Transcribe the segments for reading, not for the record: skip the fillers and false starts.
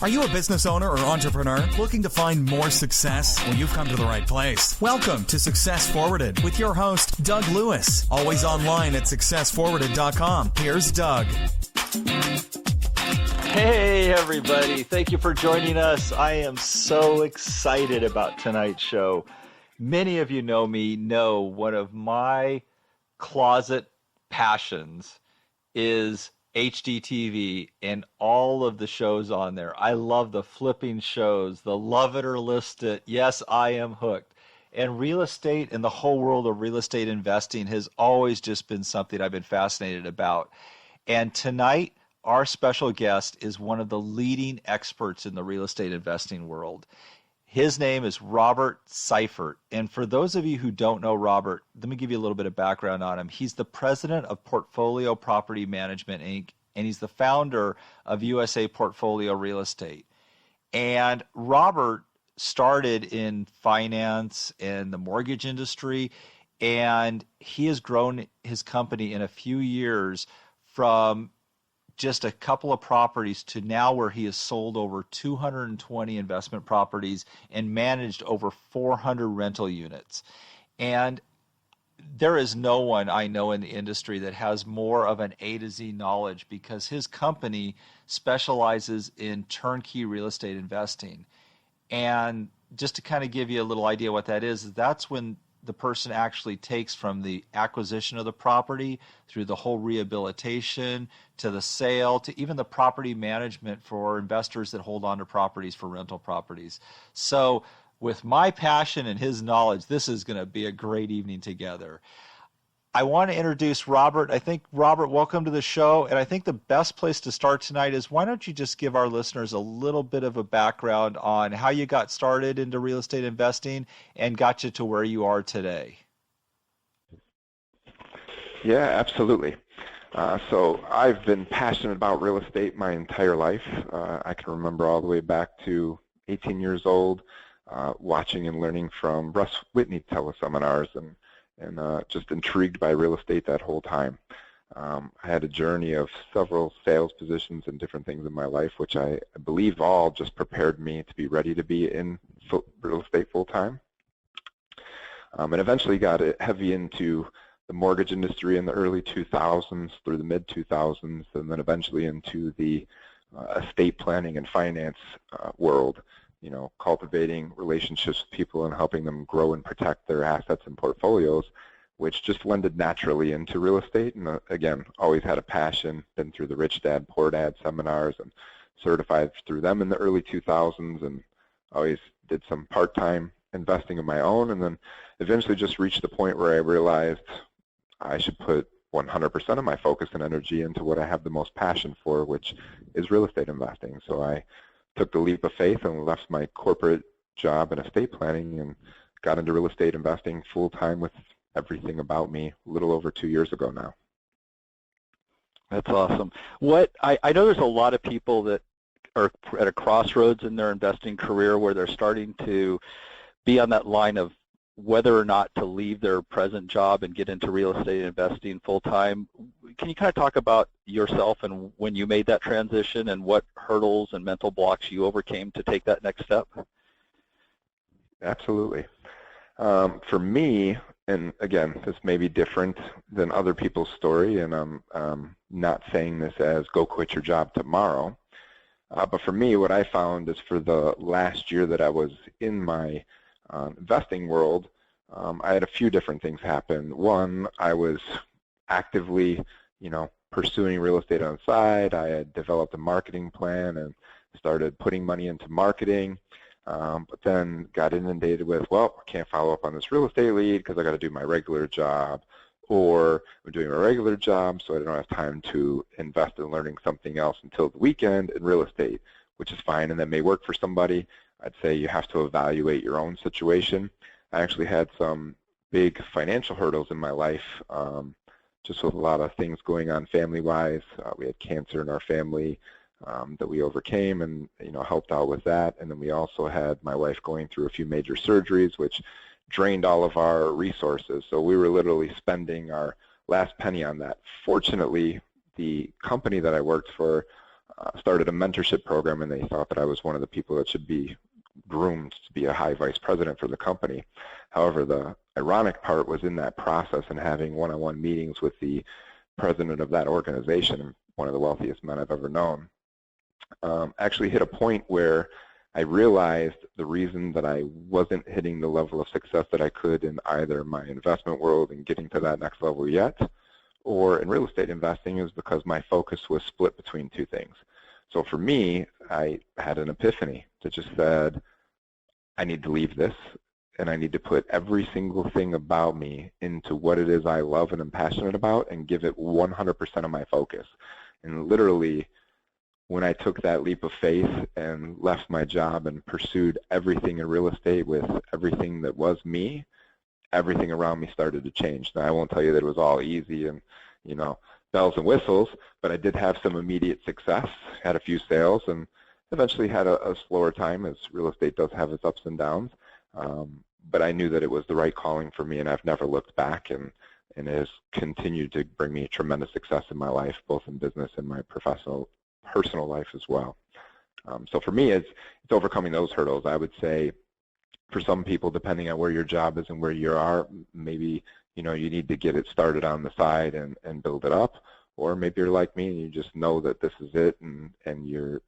Are you a business owner or entrepreneur looking to find more success? Well, you've come to the right place. Welcome to Success Forwarded with your host, Doug Lewis. Always online at successforwarded.com. Here's Doug. Hey, everybody. Thank you for joining us. I am so excited about tonight's show. Many of you know me, know one of my closet passions is HGTV and all of the shows on there. I love the flipping shows, the love it or list it. Yes, I am hooked. And real estate and the whole world of real estate investing has always just been something I've been fascinated about. And tonight, our special guest is one of the leading experts in the real estate investing world. His name is Robert Syfert. And for those of you who don't know Robert, let me give you a little bit of background on him. He's the president of Portfolio Property Management, Inc., and he's the founder of USA Portfolio Real Estate. And Robert started in finance and the mortgage industry, and he has grown his company in a few years from just a couple of properties to now where he has sold over 220 investment properties and managed over 400 rental units. And there is no one I know in the industry that has more of an A to Z knowledge, because his company specializes in turnkey real estate investing. And just to kind of give you a little idea what that is, that's when the person actually takes from the acquisition of the property through the whole rehabilitation to the sale to even the property management for investors that hold on to properties for rental properties. So with my passion and his knowledge, this is going to be a great evening together. I want to introduce Robert. I think, Robert, welcome to the show. And I think the best place to start tonight is, why don't you just give our listeners a little bit of a background on how you got started into real estate investing and got you to where you are today? Yeah, absolutely. So I've been passionate about real estate my entire life. I can remember all the way back to 18 years old, watching and learning from Russ Whitney teleseminars and just intrigued by real estate that whole time. I had a journey of several sales positions and different things in my life, which I believe all just prepared me to be ready to be in real estate full time. And eventually got heavy into the mortgage industry in the early 2000s through the mid 2000s, and then eventually into the estate planning and finance world. You know, cultivating relationships with people and helping them grow and protect their assets and portfolios, which just blended naturally into real estate. And again, always had a passion, been through the Rich Dad, Poor Dad seminars and certified through them in the early 2000s, and always did some part-time investing of my own, and then eventually just reached the point where I realized I should put 100% of my focus and energy into what I have the most passion for, which is real estate investing. So I took the leap of faith and left my corporate job in estate planning and got into real estate investing full-time with everything about me a little over 2 years ago now. That's awesome. I know there's a lot of people that are at a crossroads in their investing career where they're starting to be on that line of whether or not to leave their present job and get into real estate investing full-time. Can you kind of talk about yourself and when you made that transition and what hurdles and mental blocks you overcame to take that next step? Absolutely. For me, and again, this may be different than other people's story, and I'm not saying this as go quit your job tomorrow, but for me, what I found is for the last year that I was in my investing world, I had a few different things happen. One, I was actively, pursuing real estate on the side. I had developed a marketing plan and started putting money into marketing, but then got inundated with, well, I can't follow up on this real estate lead because I got to do my regular job, or I'm doing my regular job so I don't have time to invest in learning something else until the weekend in real estate, which is fine and that may work for somebody. I'd say you have to evaluate your own situation. I actually had some big financial hurdles in my life, just with a lot of things going on family-wise. We had cancer in our family that we overcame and helped out with that. And then we also had my wife going through a few major surgeries, which drained all of our resources. So we were literally spending our last penny on that. Fortunately, the company that I worked for started a mentorship program, and they thought that I was one of the people that should be groomed to be a high vice president for the company. However, the ironic part was in that process and having one-on-one meetings with the president of that organization, one of the wealthiest men I've ever known, actually hit a point where I realized the reason that I wasn't hitting the level of success that I could in either my investment world and getting to that next level yet, or in real estate investing, is because my focus was split between two things. So for me, I had an epiphany that just said, I need to leave this, and I need to put every single thing about me into what it is I love and am passionate about and give it 100% of my focus. And literally, when I took that leap of faith and left my job and pursued everything in real estate with everything that was me, everything around me started to change. Now, I won't tell you that it was all easy and, you know, bells and whistles, but I did have some immediate success, had a few sales, and eventually had a slower time, as real estate does have its ups and downs. But I knew that it was the right calling for me, and I've never looked back, and it has continued to bring me tremendous success in my life, both in business and my personal life as well. So for me, it's overcoming those hurdles. I would say for some people, depending on where your job is and where you are, maybe you need to get it started on the side and build it up, or maybe you're like me and you just know that this is it, and you're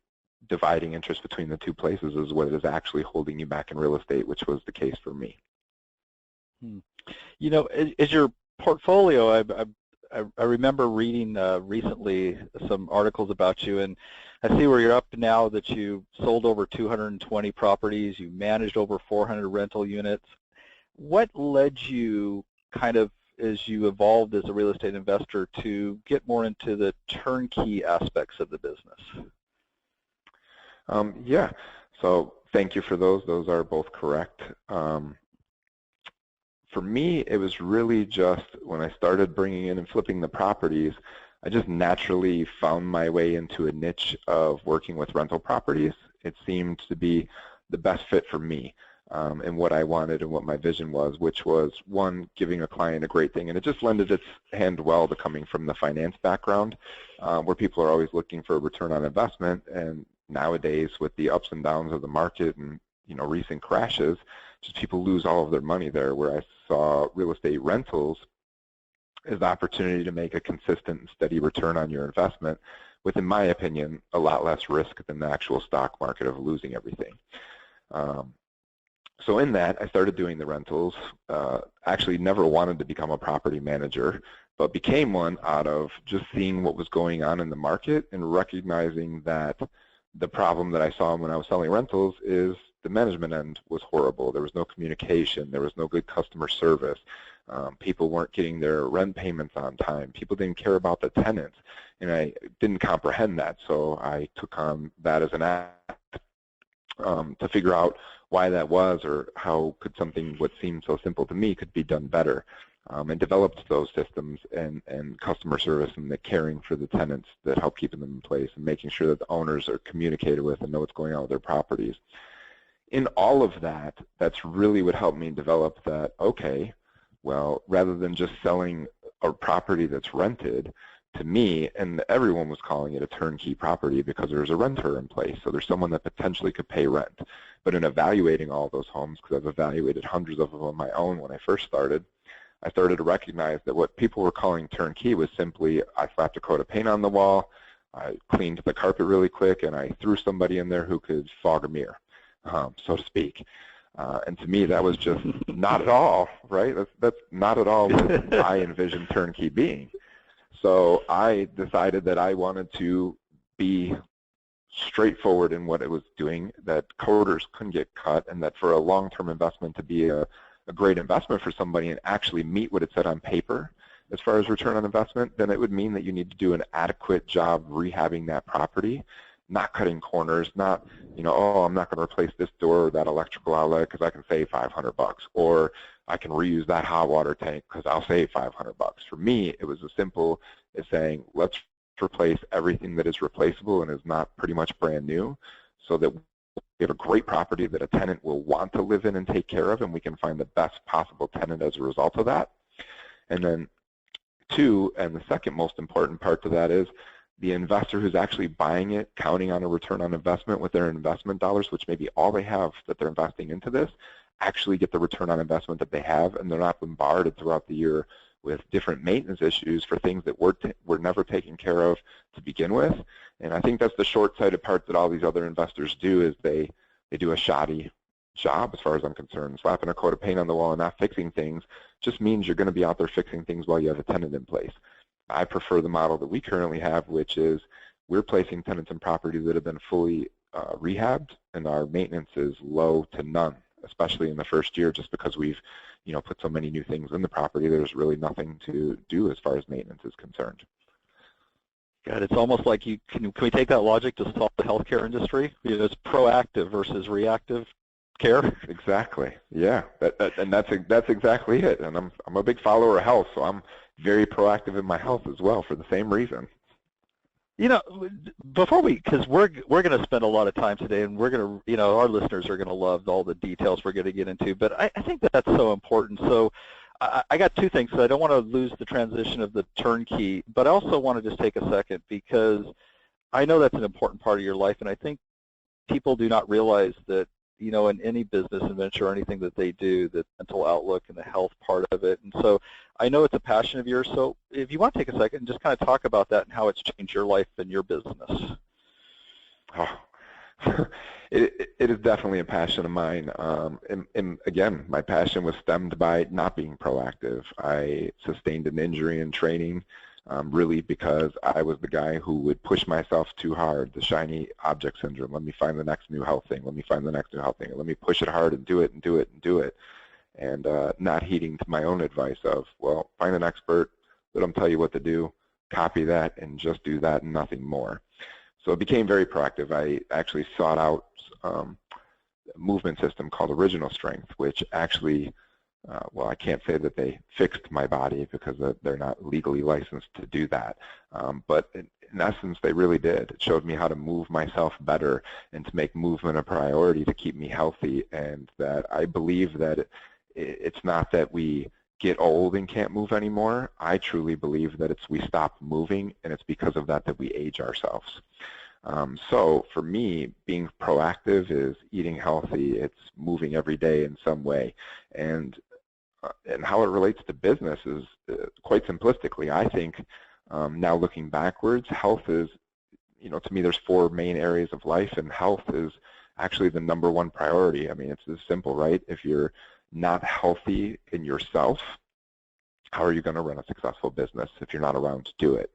dividing interest between the two places is what is actually holding you back in real estate, which was the case for me. Is your portfolio, I remember reading recently some articles about you, and I see where you're up now that you sold over 220 properties, you managed over 400 rental units. What led you kind of, as you evolved as a real estate investor, to get more into the turnkey aspects of the business? Yeah, so thank you for those. Those are both correct. For me, it was really just when I started bringing in and flipping the properties, I just naturally found my way into a niche of working with rental properties. It seemed to be the best fit for me and what I wanted and what my vision was, which was, one, giving a client a great thing. And it just lended its hand well to coming from the finance background, where people are always looking for a return on investment. And nowadays, with the ups and downs of the market and recent crashes, just people lose all of their money there, where I saw real estate rentals as the opportunity to make a consistent and steady return on your investment with, in my opinion, a lot less risk than the actual stock market of losing everything. So in that, I started doing the rentals. Actually never wanted to become a property manager, but became one out of just seeing what was going on in the market and recognizing that the problem that I saw when I was selling rentals is the management end was horrible. There was no communication. There was no good customer service. People weren't getting their rent payments on time. People didn't care about the tenants, and I didn't comprehend that. So I took on that as an act to figure out why that was, or how could something what seemed so simple to me could be done better, and developed those systems and customer service and the caring for the tenants that help keeping them in place and making sure that the owners are communicated with and know what's going on with their properties. In all of that, that's really what helped me develop that, okay, well, rather than just selling a property that's rented, to me, and everyone was calling it a turnkey property because there's a renter in place, so there's someone that potentially could pay rent. But in evaluating all those homes, because I've evaluated hundreds of them on my own when I first started, I started to recognize that what people were calling turnkey was simply, I slapped a coat of paint on the wall, I cleaned the carpet really quick, and I threw somebody in there who could fog a mirror, so to speak. And to me, that was just not at all, right? That's not at all what I envisioned turnkey being. So I decided that I wanted to be straightforward in what it was doing, that corners couldn't get cut, and that for a long-term investment to be a great investment for somebody and actually meet what it said on paper as far as return on investment, then it would mean that you need to do an adequate job rehabbing that property, not cutting corners, not, oh, I'm not going to replace this door or that electrical outlet because I can save $500, or I can reuse that hot water tank because I'll save $500. For me, it was as simple as saying, let's replace everything that is replaceable and is not pretty much brand new, so that we have a great property that a tenant will want to live in and take care of, and we can find the best possible tenant as a result of that. And then two, and the second most important part to that is, the investor who's actually buying it, counting on a return on investment with their investment dollars, which may be all they have that they're investing into this, actually get the return on investment that they have, and they're not bombarded throughout the year with different maintenance issues for things that were never taken care of to begin with. And I think that's the short-sighted part that all these other investors do, is they do a shoddy job, as far as I'm concerned. Slapping a coat of paint on the wall and not fixing things just means you're going to be out there fixing things while you have a tenant in place. I prefer the model that we currently have, which is we're placing tenants in properties that have been fully rehabbed, and our maintenance is low to none, especially in the first year, just because we've put so many new things in the property. There's really nothing to do as far as maintenance is concerned. God, it's almost like can we take that logic to solve the healthcare industry? It's proactive versus reactive care. Exactly. Yeah, and that's exactly it. And I'm a big follower of health, so I'm very proactive in my health as well for the same reason. Before because we're going to spend a lot of time today, and we're going to, our listeners are going to love all the details we're going to get into, but I think that's so important. So I got two things. So I don't want to lose the transition of the turnkey, but I also want to just take a second, because I know that's an important part of your life, and I think people do not realize that, in any business and venture or anything that they do, the mental outlook and the health part of it. And so I know it's a passion of yours. So if you want to take a second and just kind of talk about that and how it's changed your life and your business. Oh, it is definitely a passion of mine. And again, my passion was stemmed by not being proactive. I sustained an injury in training, really because I was the guy who would push myself too hard, the shiny object syndrome. Let me find the next new health thing. Let me find the next new health thing. Let me push it hard and do it and do it and do it. And not heeding to my own advice of, well, find an expert, let them tell you what to do, copy that, and just do that and nothing more. So it became very proactive. I actually sought out a movement system called Original Strength, which actually, well, I can't say that they fixed my body because they're not legally licensed to do that. But in essence, they really did. It showed me how to move myself better and to make movement a priority to keep me healthy. And that I believe that it's not that we get old and can't move anymore. I truly believe that we stop moving, and it's because of that we age ourselves. So for me, being proactive is eating healthy. It's moving every day in some way. And how it relates to business is quite simplistically, I think, now looking backwards, health is, to me there's 4 main areas of life, and health is actually the #1 priority. I mean, it's as simple, right? If you're not healthy in yourself, how are you going to run a successful business if you're not around to do it?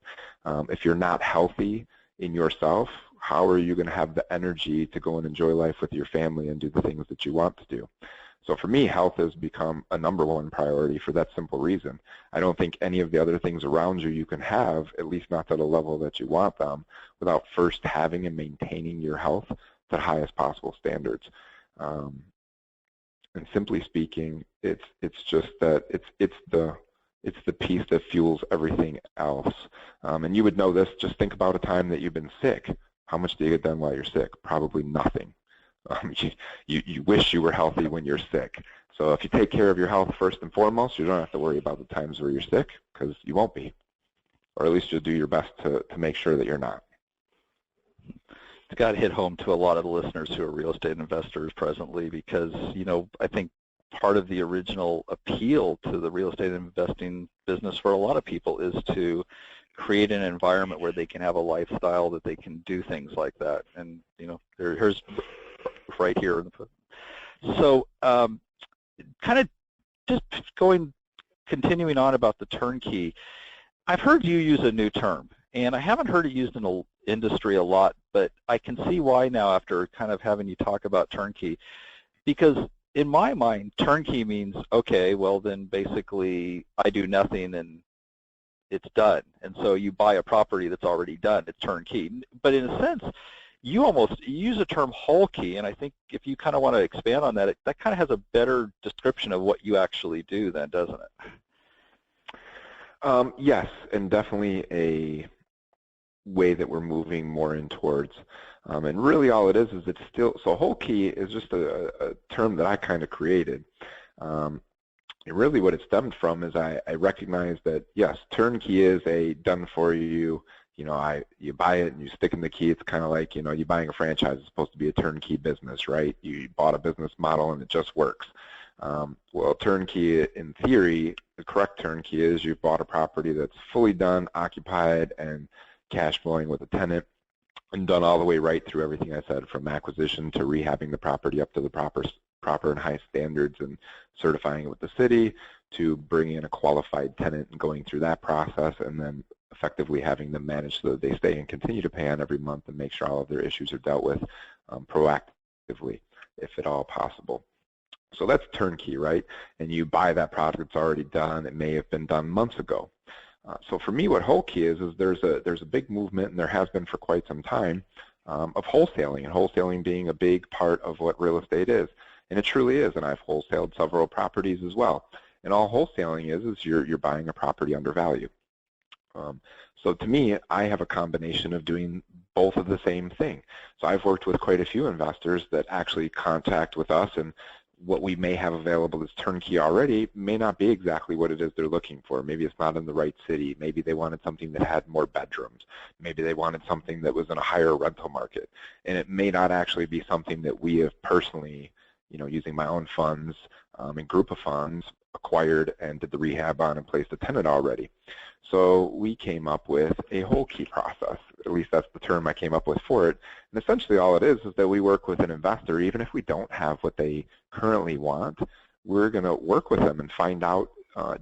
If you're not healthy in yourself, how are you going to have the energy to go and enjoy life with your family and do the things that you want to do? So for me, health has become a #1 priority for that simple reason. I don't think any of the other things around you can have, at least not to the level that you want them, without first having and maintaining your health to the highest possible standards. And simply speaking, it's just that it's the piece that fuels everything else. And you would know this. Just think about a time that you've been sick. How much do you get done while you're sick? Probably nothing. You wish you were healthy when you're sick. So if you take care of your health first and foremost, you don't have to worry about the times where you're sick, because you won't be. Or at least you'll do your best to make sure that you're not. It's got to hit home to a lot of the listeners who are real estate investors presently, because, I think part of the original appeal to the real estate investing business for a lot of people is to create an environment where they can have a lifestyle that they can do things like that. And, here's right here. So kind of just continuing on about the turnkey, I've heard you use a new term, and I haven't heard it used in the industry a lot, but I can see why now after kind of having you talk about turnkey, because in my mind, turnkey means, okay, well then basically I do nothing and it's done. And so you buy a property that's already done, it's turnkey. But in a sense, you use the term Hul Key, and I think if you kind of want to expand on that, that kind of has a better description of what you actually do then, doesn't it? Yes, and definitely a way that we're moving more in towards. And really all it is it's still, so Hul Key is just a term that I kind of created. And really what it stemmed from is I recognized that, yes, turnkey is a done for you, you buy it and you stick in the key. It's kind of like, you buying a franchise. It's supposed to be a turnkey business, right? You bought a business model and it just works. Well, turnkey, in theory, the correct turnkey is you've bought a property that's fully done, occupied, and cash flowing with a tenant, and done all the way right through everything I said, from acquisition to rehabbing the property up to the proper and high standards and certifying it with the city, to bringing in a qualified tenant and going through that process, and then effectively having them manage so that they stay and continue to pay on every month and make sure all of their issues are dealt with proactively, if at all possible. So that's turnkey, right? And you buy that product, it's already done. It may have been done months ago. So for me, what Hul Key is there's a big movement, and there has been for quite some time, of wholesaling, and wholesaling being a big part of what real estate is. And it truly is, and I've wholesaled several properties as well. And all wholesaling is you're buying a property under value. So to me, I have a combination of doing both of the same thing. So I've worked with quite a few investors that actually contact with us, and what we may have available as turnkey already may not be exactly what it is they're looking for. Maybe it's not in the right city. Maybe they wanted something that had more bedrooms. Maybe they wanted something that was in a higher rental market. And it may not actually be something that we have personally, using my own funds and group of funds, acquired and did the rehab on and placed a tenant already. So we came up with a Hul Key process. At least that's the term I came up with for it. And essentially all it is that we work with an investor. Even if we don't have what they currently want, we're going to work with them and find out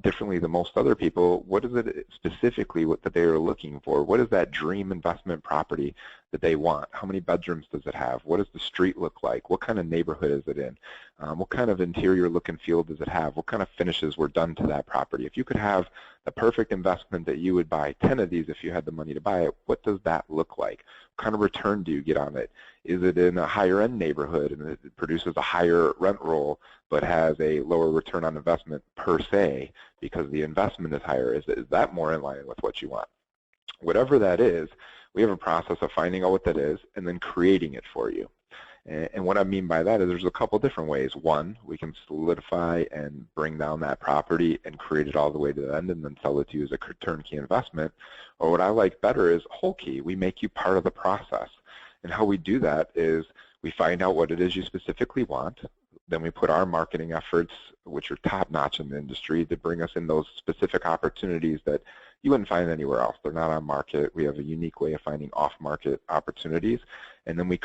differently than most other people, what is it specifically that they are looking for? What is that dream investment property that they want? How many bedrooms does it have? What does the street look like? What kind of neighborhood is it in? What kind of interior look and feel does it have? What kind of finishes were done to that property? If you could have the perfect investment that you would buy 10 of these if you had the money to buy it, what does that look like? What kind of return do you get on it? Is it in a higher end neighborhood and it produces a higher rent roll but has a lower return on investment per se because the investment is higher? Is that more in line with what you want? Whatever that is, we have a process of finding out what that is and then creating it for you. And what I mean by that is there's a couple different ways. One, we can solidify and bring down that property and create it all the way to the end and then sell it to you as a turnkey investment. Or what I like better is Hul Key. We make you part of the process. And how we do that is we find out what it is you specifically want. Then we put our marketing efforts, which are top-notch in the industry, to bring us in those specific opportunities that you wouldn't find anywhere else. They're not on market. We have a unique way of finding off-market opportunities. And then we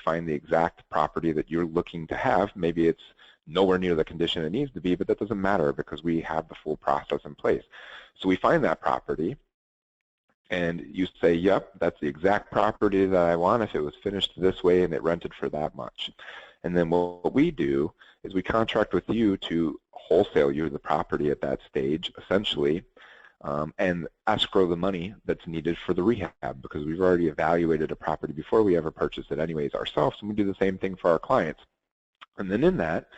find the exact property that you're looking to have. Maybe it's nowhere near the condition it needs to be, but that doesn't matter because we have the full process in place. So we find that property, and you say, yep, that's the exact property that I want if it was finished this way and it rented for that much. And then what we do is we contract with you to wholesale you the property at that stage, essentially, and escrow the money that's needed for the rehab, because we've already evaluated a property before we ever purchase it anyways ourselves, and we do the same thing for our clients. And then in that,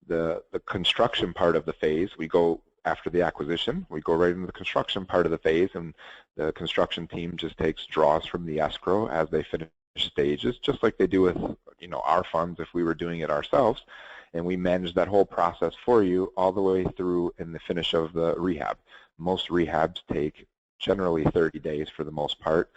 the construction part of the phase, we go after the acquisition, we go right into the construction part of the phase, and the construction team just takes draws from the escrow as they finish stages, just like they do with our funds if we were doing it ourselves. And we manage that whole process for you all the way through in the finish of the rehab. Most rehabs take generally 30 days for the most part,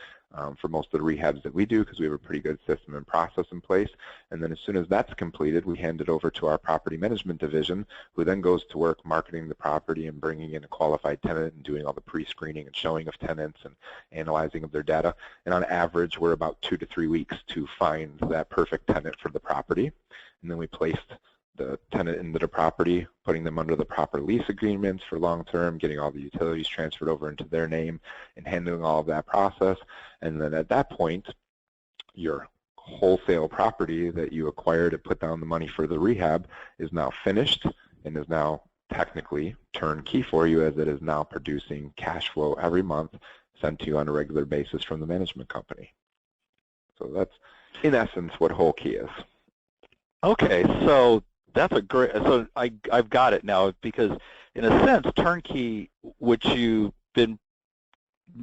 for most of the rehabs that we do, because we have a pretty good system and process in place. And then as soon as that's completed, we hand it over to our property management division, who then goes to work marketing the property and bringing in a qualified tenant and doing all the pre-screening and showing of tenants and analyzing of their data. And on average, we're about 2 to 3 weeks to find that perfect tenant for the property. And then we place the tenant into the property, putting them under the proper lease agreements for long-term, getting all the utilities transferred over into their name, and handling all of that process. And then at that point, your wholesale property that you acquired and put down the money for the rehab is now finished and is now technically turnkey for you, as it is now producing cash flow every month sent to you on a regular basis from the management company. So that's, in essence, what Hul Key is. Okay, so that's a great, so I've got it now, because in a sense, turnkey, which you've been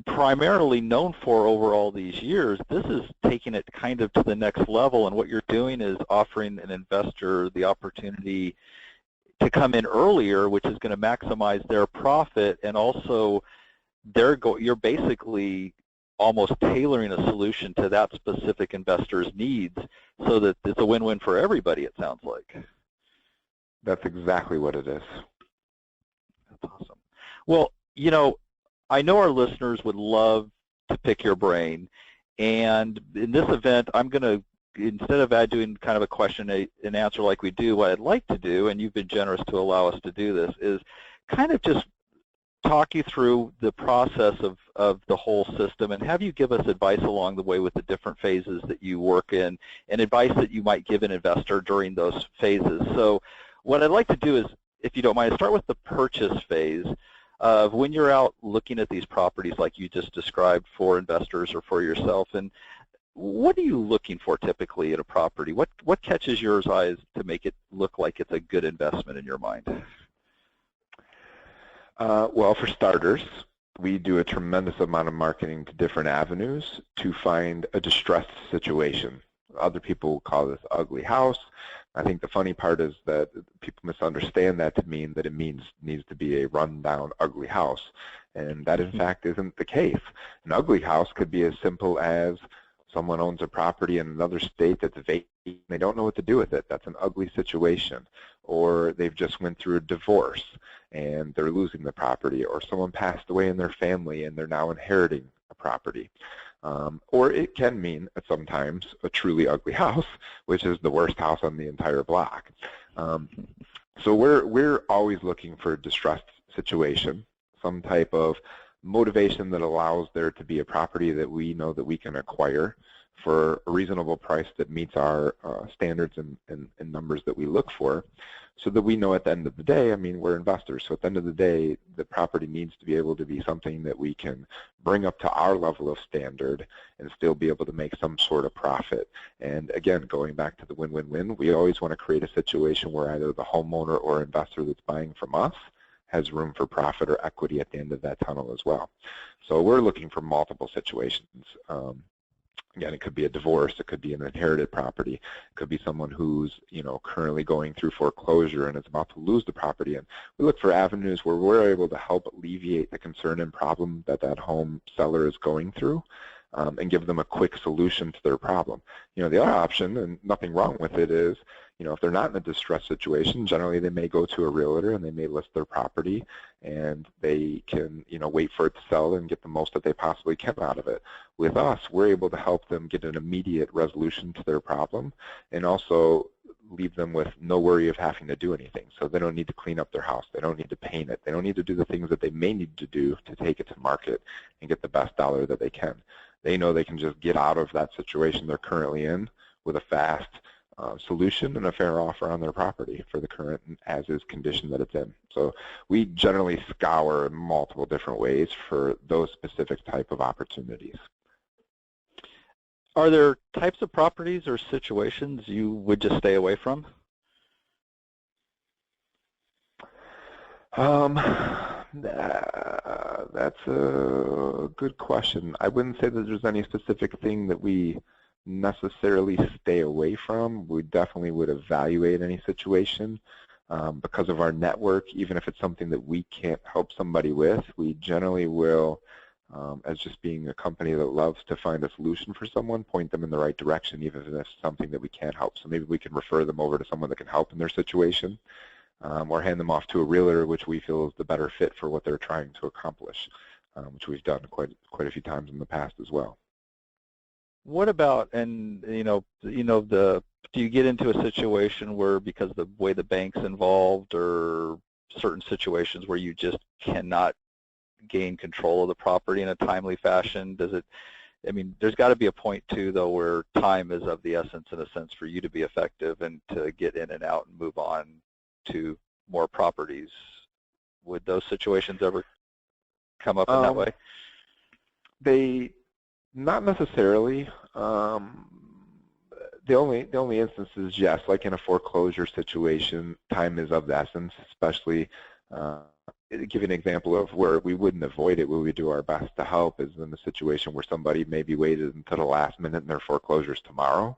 primarily known for over all these years, this is taking it kind of to the next level, and what you're doing is offering an investor the opportunity to come in earlier, which is going to maximize their profit, and also you're basically almost tailoring a solution to that specific investor's needs so that it's a win-win for everybody, it sounds like. That's exactly what it is. That's awesome. Well, you know, I know our listeners would love to pick your brain, and in this event, I'm going to, instead of doing kind of a question and answer like we do, what I'd like to do, and you've been generous to allow us to do this, is kind of just talk you through the process of the whole system and have you give us advice along the way with the different phases that you work in and advice that you might give an investor during those phases. So what I'd like to do is, if you don't mind, start with the purchase phase of when you're out looking at these properties like you just described for investors or for yourself, and what are you looking for typically at a property? What catches your eyes to make it look like it's a good investment in your mind? Well, for starters, we do a tremendous amount of marketing to different avenues to find a distressed situation. Other people call this ugly house. I think the funny part is that people misunderstand that to mean that it needs to be a rundown, ugly house, and that in fact isn't the case. An ugly house could be as simple as someone owns a property in another state that's vacant. They don't know what to do with it. That's an ugly situation. Or they've just went through a divorce and they're losing the property. Or someone passed away in their family and they're now inheriting a property. Or it can mean sometimes a truly ugly house, which is the worst house on the entire block. So we're always looking for a distressed situation, some type of motivation that allows there to be a property that we know that we can acquire for a reasonable price that meets our standards and numbers that we look for, so that we know at the end of the day, I mean, we're investors, so at the end of the day, the property needs to be able to be something that we can bring up to our level of standard and still be able to make some sort of profit. And again, going back to the win-win-win, we always want to create a situation where either the homeowner or investor that's buying from us has room for profit or equity at the end of that tunnel as well. So we're looking for multiple situations. Again, it could be a divorce, it could be an inherited property, it could be someone who's, you know, currently going through foreclosure and is about to lose the property. And we look for avenues where we're able to help alleviate the concern and problem that that home seller is going through, and give them a quick solution to their problem. You know, the other option, and nothing wrong with it, is, you know, if they're not in a distressed situation, generally they may go to a realtor and they may list their property and they can, you know, wait for it to sell and get the most that they possibly can out of it. With us, we're able to help them get an immediate resolution to their problem and also leave them with no worry of having to do anything. So they don't need to clean up their house. They don't need to paint it. They don't need to do the things that they may need to do to take it to market and get the best dollar that they can. They know they can just get out of that situation they're currently in with a fast solution and a fair offer on their property for the current as-is condition that it's in. So we generally scour multiple different ways for those specific type of opportunities. Are there types of properties or situations you would just stay away from? That's a good question. I wouldn't say that there's any specific thing that we necessarily stay away from. We definitely would evaluate any situation because of our network. Even if it's something that we can't help somebody with, we generally will, as just being a company that loves to find a solution for someone, point them in the right direction, even if it's something that we can't help. So maybe we can refer them over to someone that can help in their situation, or hand them off to a realtor, which we feel is the better fit for what they're trying to accomplish, which we've done quite a few times in the past as well. What about, and do you get into a situation where, because of the way the bank's involved, or certain situations where you just cannot gain control of the property in a timely fashion? Does it, I mean, there's got to be a point too, though, where time is of the essence in a sense for you to be effective and to get in and out and move on to more properties. Would those situations ever come up in that way? They, not necessarily. The only instance is, yes, like in a foreclosure situation, time is of the essence, especially give an example of where we wouldn't avoid it, where we do our best to help, is in the situation where somebody maybe waited until the last minute and their foreclosure's tomorrow.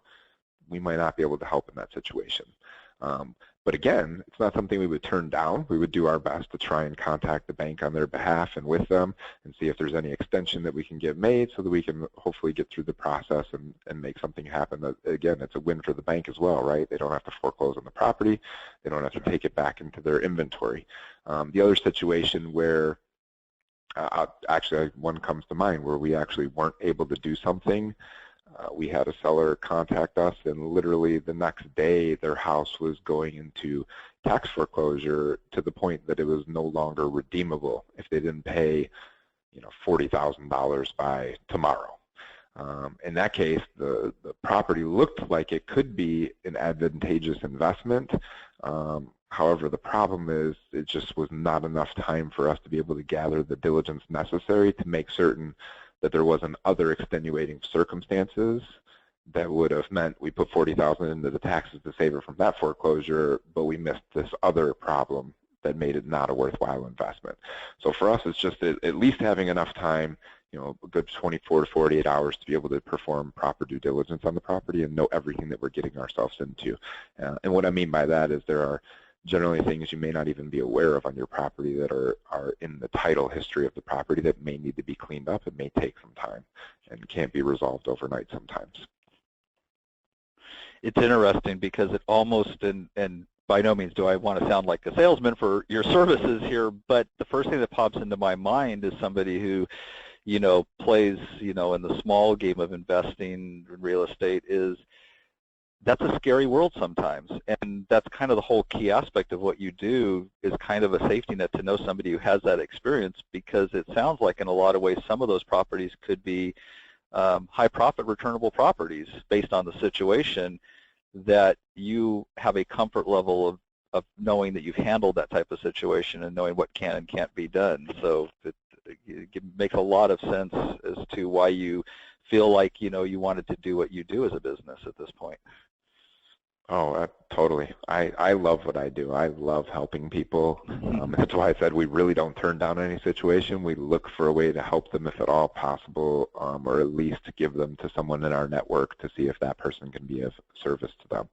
We might not be able to help in that situation. But again, it's not something we would turn down. We would do our best to try and contact the bank on their behalf and with them and see if there's any extension that we can get made so that we can hopefully get through the process and make something happen. That, again, it's a win for the bank as well, right? They don't have to foreclose on the property. They don't have to take it back into their inventory. The other situation where actually one comes to mind where we actually weren't able to do something. We had a seller contact us, and literally the next day their house was going into tax foreclosure to the point that it was no longer redeemable if they didn't pay, $40,000 by tomorrow. In that case, the property looked like it could be an advantageous investment. However, the problem is it just was not enough time for us to be able to gather the diligence necessary to make certain that there wasn't other extenuating circumstances that would have meant we put $40,000 into the taxes to save her from that foreclosure, but we missed this other problem that made it not a worthwhile investment. So for us, it's just at least having enough time, a good 24 to 48 hours to be able to perform proper due diligence on the property and know everything that we're getting ourselves into. And what I mean by that is there are generally things you may not even be aware of on your property that are in the title history of the property that may need to be cleaned up and may take some time and can't be resolved overnight sometimes. It's interesting because it almost, and by no means do I want to sound like a salesman for your services here, but the first thing that pops into my mind is somebody who, plays, in the small game of investing in real estate is that's a scary world sometimes, and that's kind of the whole key aspect of what you do is kind of a safety net to know somebody who has that experience, because it sounds like in a lot of ways some of those properties could be high profit returnable properties based on the situation, that you have a comfort level of knowing that you've handled that type of situation and knowing what can and can't be done. So it makes a lot of sense as to why you feel like you wanted to do what you do as a business at this point. Oh, totally. I love what I do. I love helping people. That's why I said we really don't turn down any situation. We look for a way to help them if at all possible, or at least to give them to someone in our network to see if that person can be of service to them.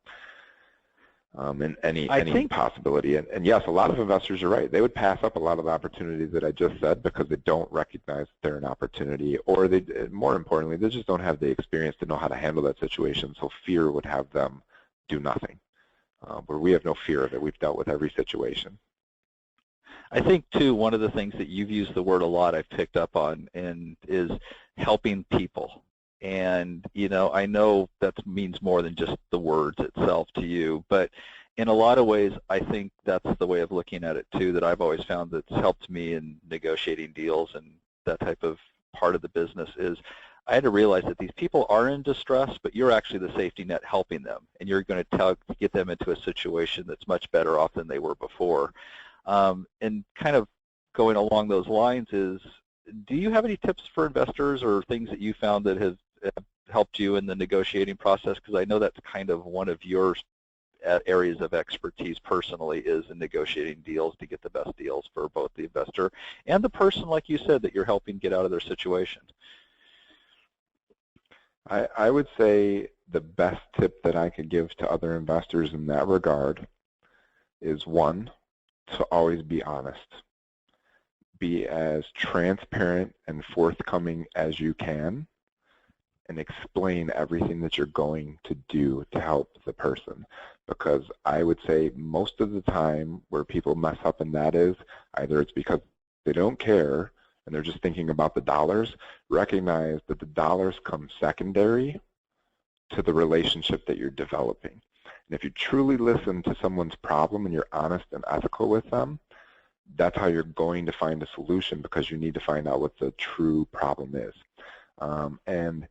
In any possibility. And yes, a lot of investors are right. They would pass up a lot of the opportunities that I just said because they don't recognize that they're an opportunity, or they, more importantly, they just don't have the experience to know how to handle that situation, so fear would have them do nothing. Where we have no fear of it. We've dealt with every situation. I think, too, one of the things that you've used the word a lot I've picked up on and is helping people. And, I know that means more than just the words itself to you, but in a lot of ways, I think that's the way of looking at it, too, that I've always found that's helped me in negotiating deals and that type of part of the business is I had to realize that these people are in distress, but you're actually the safety net helping them, and you're going to get them into a situation that's much better off than they were before. And kind of going along those lines is, do you have any tips for investors or things that you found that have helped you in the negotiating process? Because I know that's kind of one of your areas of expertise personally is in negotiating deals to get the best deals for both the investor and the person, like you said, that you're helping get out of their situation. I would say the best tip that I could give to other investors in that regard is, one, to always be honest. Be as transparent and forthcoming as you can and explain everything that you're going to do to help the person. Because I would say most of the time where people mess up in that is either it's because they don't care and they're just thinking about the dollars. Recognize that the dollars come secondary to the relationship that you're developing. And if you truly listen to someone's problem and you're honest and ethical with them, that's how you're going to find a solution, because you need to find out what the true problem is. And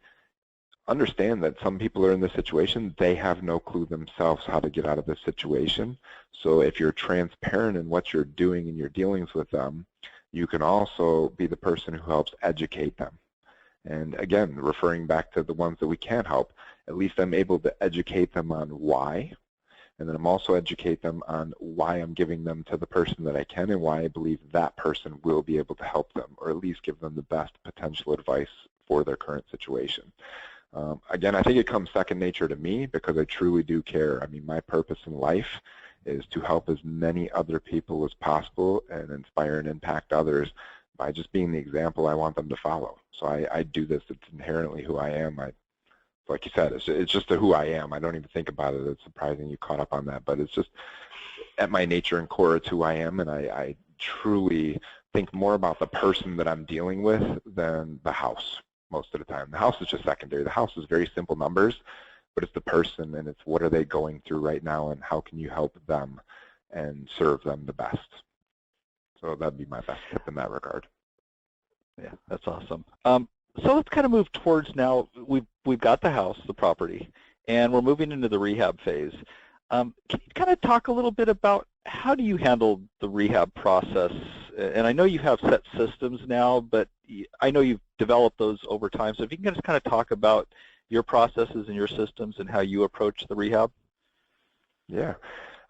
understand that some people are in this situation, they have no clue themselves how to get out of this situation. So if you're transparent in what you're doing in your dealings with them, you can also be the person who helps educate them. And again, referring back to the ones that we can't help, at least I'm able to educate them on why, and then I'm also educate them on why I'm giving them to the person that I can and why I believe that person will be able to help them, or at least give them the best potential advice for their current situation. Again, I think it comes second nature to me because I truly do care. I mean, my purpose in life is to help as many other people as possible and inspire and impact others by just being the example I want them to follow. So I do this. It's inherently who I am. Like you said, it's just who I am. I don't even think about it. It's surprising you caught up on that, but it's just at my nature and core, it's who I am, and I truly think more about the person that I'm dealing with than the house most of the time. The house is just secondary. The house is very simple numbers, but it's the person, and it's what are they going through right now, and how can you help them and serve them the best. So that'd be my best tip in that regard. Yeah, that's awesome. So let's kind of move towards now. We've got the house, the property, and we're moving into the rehab phase. Can you kind of talk a little bit about how do you handle the rehab process? And I know you have set systems now, but I know you've developed those over time. So if you can just kind of talk about your processes and your systems and how you approach the rehab. Yeah.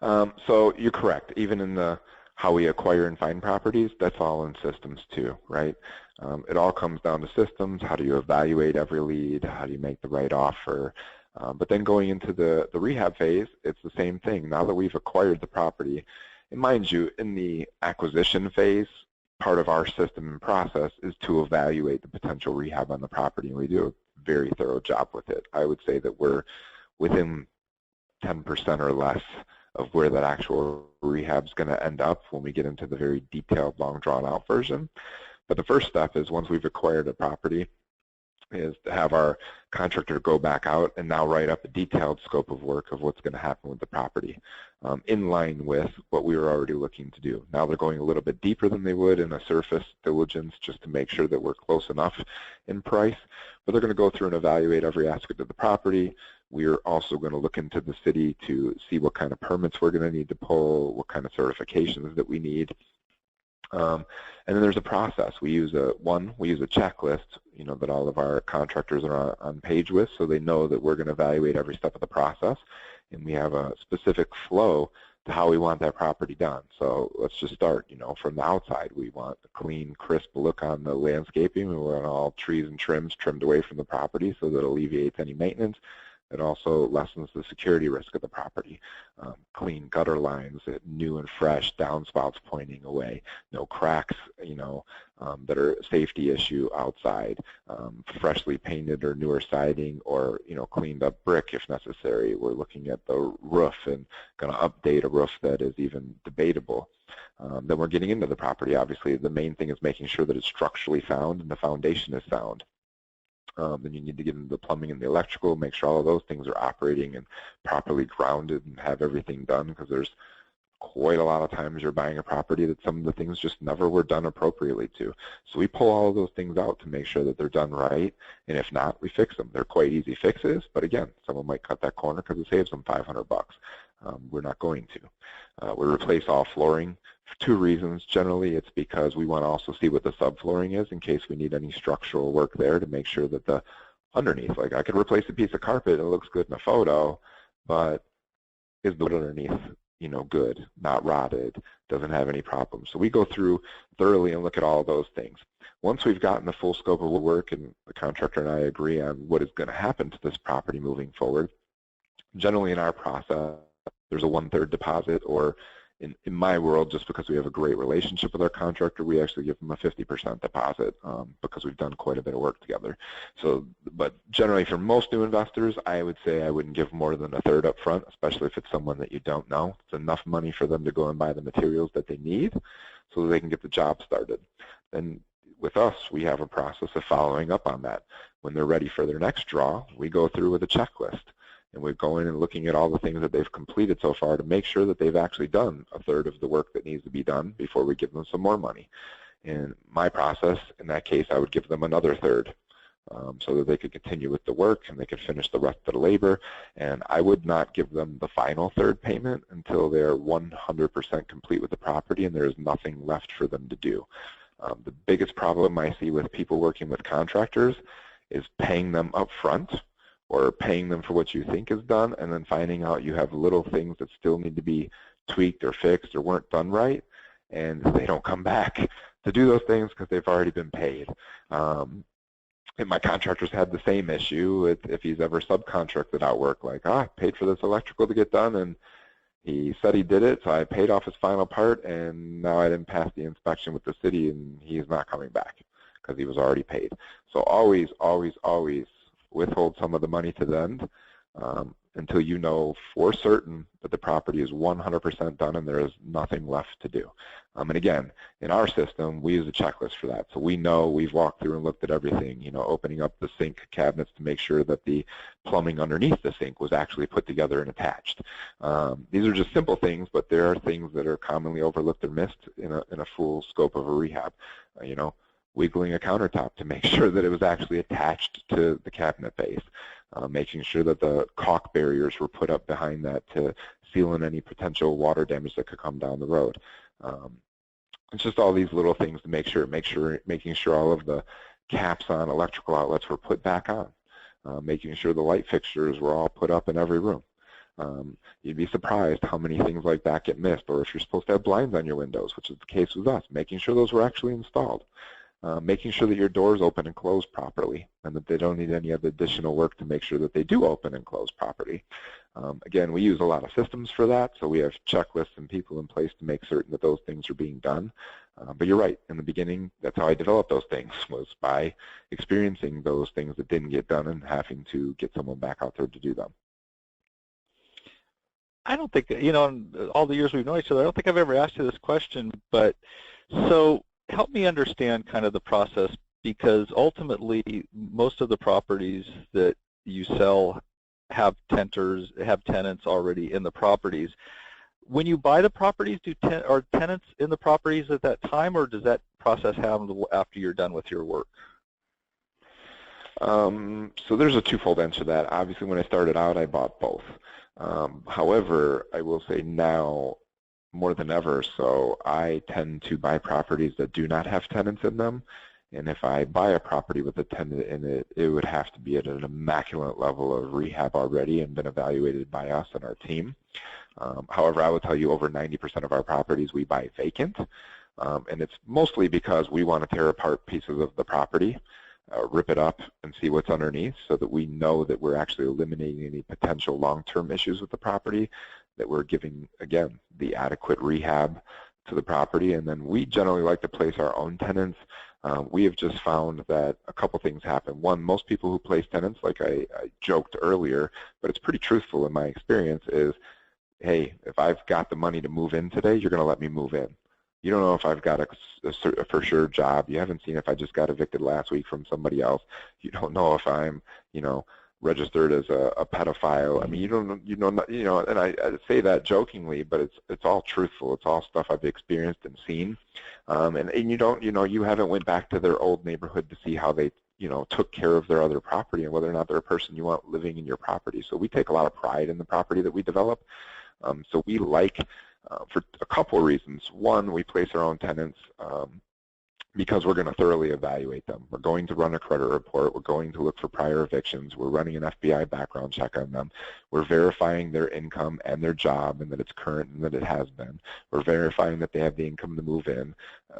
So you're correct. Even in how we acquire and find properties, that's all in systems too, right? It all comes down to systems. How do you evaluate every lead? How do you make the right offer? But then going into the rehab phase, it's the same thing. Now that we've acquired the property, and mind you, in the acquisition phase, part of our system and process is to evaluate the potential rehab on the property, and we do a very thorough job with it. I would say that we're within 10% or less of where that actual rehab is going to end up when we get into the very detailed, long, drawn-out version. But the first step is once we've acquired a property is to have our contractor go back out and now write up a detailed scope of work of what's going to happen with the property in line with what we were already looking to do. Now they're going a little bit deeper than they would in a surface diligence just to make sure that we're close enough in price, but they're going to go through and evaluate every aspect of the property. We're also going to look into the city to see what kind of permits we're going to need to pull, what kind of certifications that we need. And then there's a process. We use a checklist, that all of our contractors are on page with, so they know that we're going to evaluate every step of the process, and we have a specific flow to how we want that property done. So let's just start, from the outside. We want a clean, crisp look on the landscaping. We want all trees and trims trimmed away from the property so that it alleviates any maintenance. It also lessens the security risk of the property. Clean gutter lines, new and fresh, downspouts pointing away, no cracks, that are a safety issue outside, freshly painted or newer siding, or cleaned up brick if necessary. We're looking at the roof and going to update a roof that is even debatable. Then we're getting into the property. Obviously, the main thing is making sure that it's structurally sound and the foundation is sound. Then you need to get into the plumbing and the electrical, make sure all of those things are operating and properly grounded and have everything done, because there's quite a lot of times you're buying a property that some of the things just never were done appropriately to. So we pull all of those things out to make sure that they're done right, and if not, we fix them. They're quite easy fixes, but again, someone might cut that corner because it saves them $500. We're not going to. We replace all flooring for two reasons. Generally, it's because we want to also see what the subflooring is in case we need any structural work there to make sure that the underneath, like I could replace a piece of carpet, it looks good in a photo, but is the wood underneath, good, not rotted, doesn't have any problems. So we go through thoroughly and look at all of those things. Once we've gotten the full scope of work and the contractor and I agree on what is going to happen to this property moving forward, generally in our process, there's a 1/3 deposit, or in my world, just because we have a great relationship with our contractor, we actually give them a 50% deposit because we've done quite a bit of work together. So, but generally for most new investors, I would say I wouldn't give more than 1/3 up front, especially if it's someone that you don't know. It's enough money for them to go and buy the materials that they need so that they can get the job started. Then with us, we have a process of following up on that. When they're ready for their next draw, we go through with a checklist. And we're going and looking at all the things that they've completed so far to make sure that they've actually done 1/3 of the work that needs to be done before we give them some more money. In my process, in that case, I would give them another 1/3 so that they could continue with the work and they could finish the rest of the labor. And I would not give them the final 1/3 payment until they're 100% complete with the property and there is nothing left for them to do. The biggest problem I see with people working with contractors is paying them up front, or paying them for what you think is done, and then finding out you have little things that still need to be tweaked or fixed or weren't done right, and they don't come back to do those things because they've already been paid. And my contractor's had the same issue if he's ever subcontracted out work, like, I paid for this electrical to get done, and he said he did it, so I paid off his final part, and now I didn't pass the inspection with the city, and he's not coming back because he was already paid. So always, always, always withhold some of the money to the end until you know for certain that the property is 100% done and there is nothing left to do. And again, in our system, we use a checklist for that. So we know we've walked through and looked at everything, you know, opening up the sink cabinets to make sure that the plumbing underneath the sink was actually put together and attached. These are just simple things, but there are things that are commonly overlooked or missed in a full scope of a rehab. You know, wiggling a countertop to make sure that it was actually attached to the cabinet base, making sure that the caulk barriers were put up behind that to seal in any potential water damage that could come down the road. It's just all these little things to making sure all of the caps on electrical outlets were put back on, making sure the light fixtures were all put up in every room. You'd be surprised how many things like that get missed, or if you're supposed to have blinds on your windows, which is the case with us, making sure those were actually installed. Making sure that your doors open and close properly and that they don't need any other additional work to make sure that they do open and close properly. Again, we use a lot of systems for that, so we have checklists and people in place to make certain that those things are being done. But you're right, in the beginning, that's how I developed those things, was by experiencing those things that didn't get done and having to get someone back out there to do them. I don't think, you know, in all the years we've known each other, I don't think I've ever asked you this question, but so help me understand kind of the process, because ultimately most of the properties that you sell have tenants already in the properties. When you buy the properties, are tenants in the properties at that time, or does that process happen after you're done with your work? So there's a twofold answer to that. Obviously, when I started out, I bought both. However, I will say now, more than ever, so I tend to buy properties that do not have tenants in them. And if I buy a property with a tenant in it, it would have to be at an immaculate level of rehab already and been evaluated by us and our team. However, I will tell you over 90% of our properties we buy vacant. And it's mostly because we want to tear apart pieces of the property, rip it up and see what's underneath so that we know that we're actually eliminating any potential long-term issues with the property, that we're giving, again, the adequate rehab to the property. And then we generally like to place our own tenants. We have just found that a couple things happen. One, most people who place tenants, like I joked earlier, but it's pretty truthful in my experience, is, hey, if I've got the money to move in today, you're going to let me move in. You don't know if I've got a for sure job. You haven't seen if I just got evicted last week from somebody else. You don't know if I'm, you know, registered as a pedophile. I mean, you know, and I say that jokingly, but it's all truthful. It's all stuff I've experienced and seen. And you don't, you know, you haven't went back to their old neighborhood to see how they, you know, took care of their other property and whether or not they're a person you want living in your property. So we take a lot of pride in the property that we develop. So we like, for a couple of reasons. One, we place our own tenants because we're going to thoroughly evaluate them. We're going to run a credit report. We're going to look for prior evictions. We're running an FBI background check on them. We're verifying their income and their job and that it's current and that it has been. We're verifying that they have the income to move in.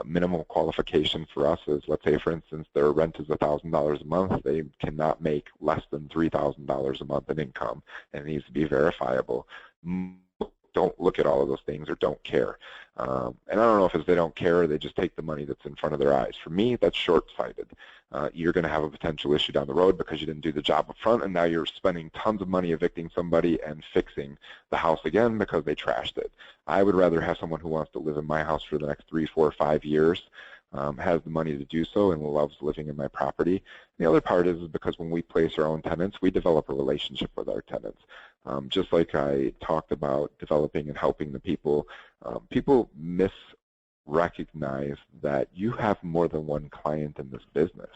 Minimal qualification for us is, let's say, for instance, their rent is $1,000 a month. They cannot make less than $3,000 a month in income, and it needs to be verifiable. Don't look at all of those things or don't care. And I don't know if it's they don't care or they just take the money that's in front of their eyes. For me, that's short-sighted. You're going to have a potential issue down the road because you didn't do the job up front, and now you're spending tons of money evicting somebody and fixing the house again because they trashed it. I would rather have someone who wants to live in my house for the next 3, 4, 5 years, has the money to do so and loves living in my property. The other part is because when we place our own tenants, we develop a relationship with our tenants. Just like I talked about developing and helping the people, people misrecognize that you have more than one client in this business.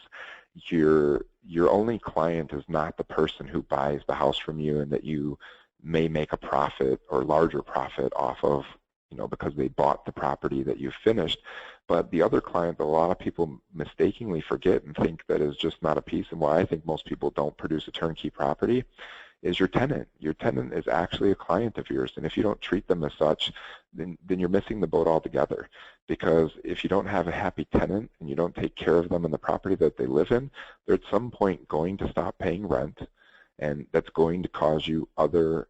Your only client is not the person who buys the house from you and that you may make a profit or larger profit off of, you know, because they bought the property that you finished. But the other client that a lot of people mistakenly forget and think that is just not a piece, and why I think most people don't produce a turnkey property, is your tenant. Your tenant is actually a client of yours, and if you don't treat them as such, then you're missing the boat altogether. Because if you don't have a happy tenant and you don't take care of them in the property that they live in, they're at some point going to stop paying rent, and that's going to cause you other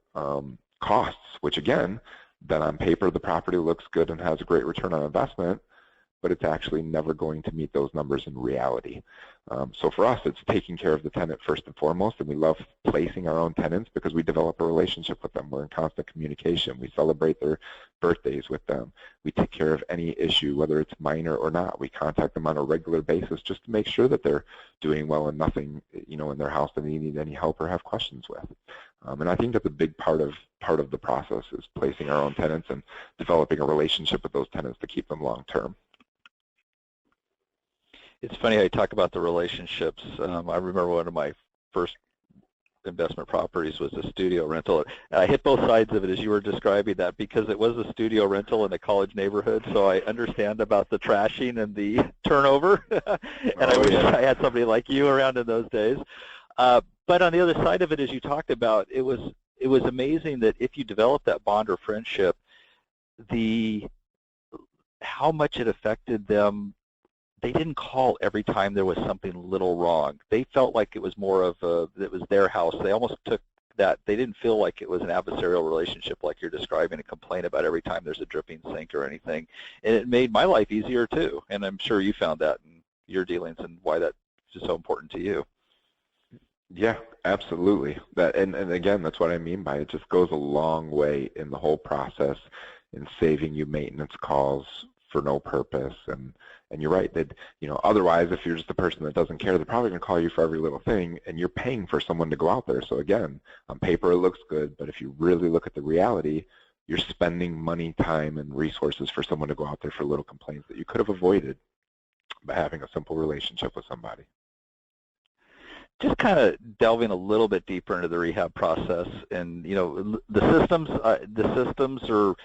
costs, which again, then on paper the property looks good and has a great return on investment, but it's actually never going to meet those numbers in reality. So for us, it's taking care of the tenant first and foremost, and we love placing our own tenants because we develop a relationship with them. We're in constant communication. We celebrate their birthdays with them. We take care of any issue, whether it's minor or not. We contact them on a regular basis just to make sure that they're doing well and nothing, in their house that they need any help or have questions with. And I think that's a big part of the process is placing our own tenants and developing a relationship with those tenants to keep them long term. It's funny how you talk about the relationships. I remember one of my first investment properties was a studio rental. I hit both sides of it as you were describing that because it was a studio rental in a college neighborhood, so I understand about the trashing and the turnover, and I wish I had somebody like you around in those days. But on the other side of it, as you talked about, it was amazing that if you develop that bond or friendship, how much it affected them. They didn't call every time there was something little wrong. They felt like it was more of it was their house. They almost took that. They didn't feel like it was an adversarial relationship like you're describing and complain about every time there's a dripping sink or anything. And it made my life easier too. And I'm sure you found that in your dealings and why that's just so important to you. Yeah, absolutely. And again, that's what I mean by it just goes a long way in the whole process in saving you maintenance calls for no purpose. And you're right that, otherwise if you're just the person that doesn't care, they're probably going to call you for every little thing, and you're paying for someone to go out there. So again, on paper it looks good, but if you really look at the reality, you're spending money, time, and resources for someone to go out there for little complaints that you could have avoided by having a simple relationship with somebody. Just kind of delving a little bit deeper into the rehab process, and the systems are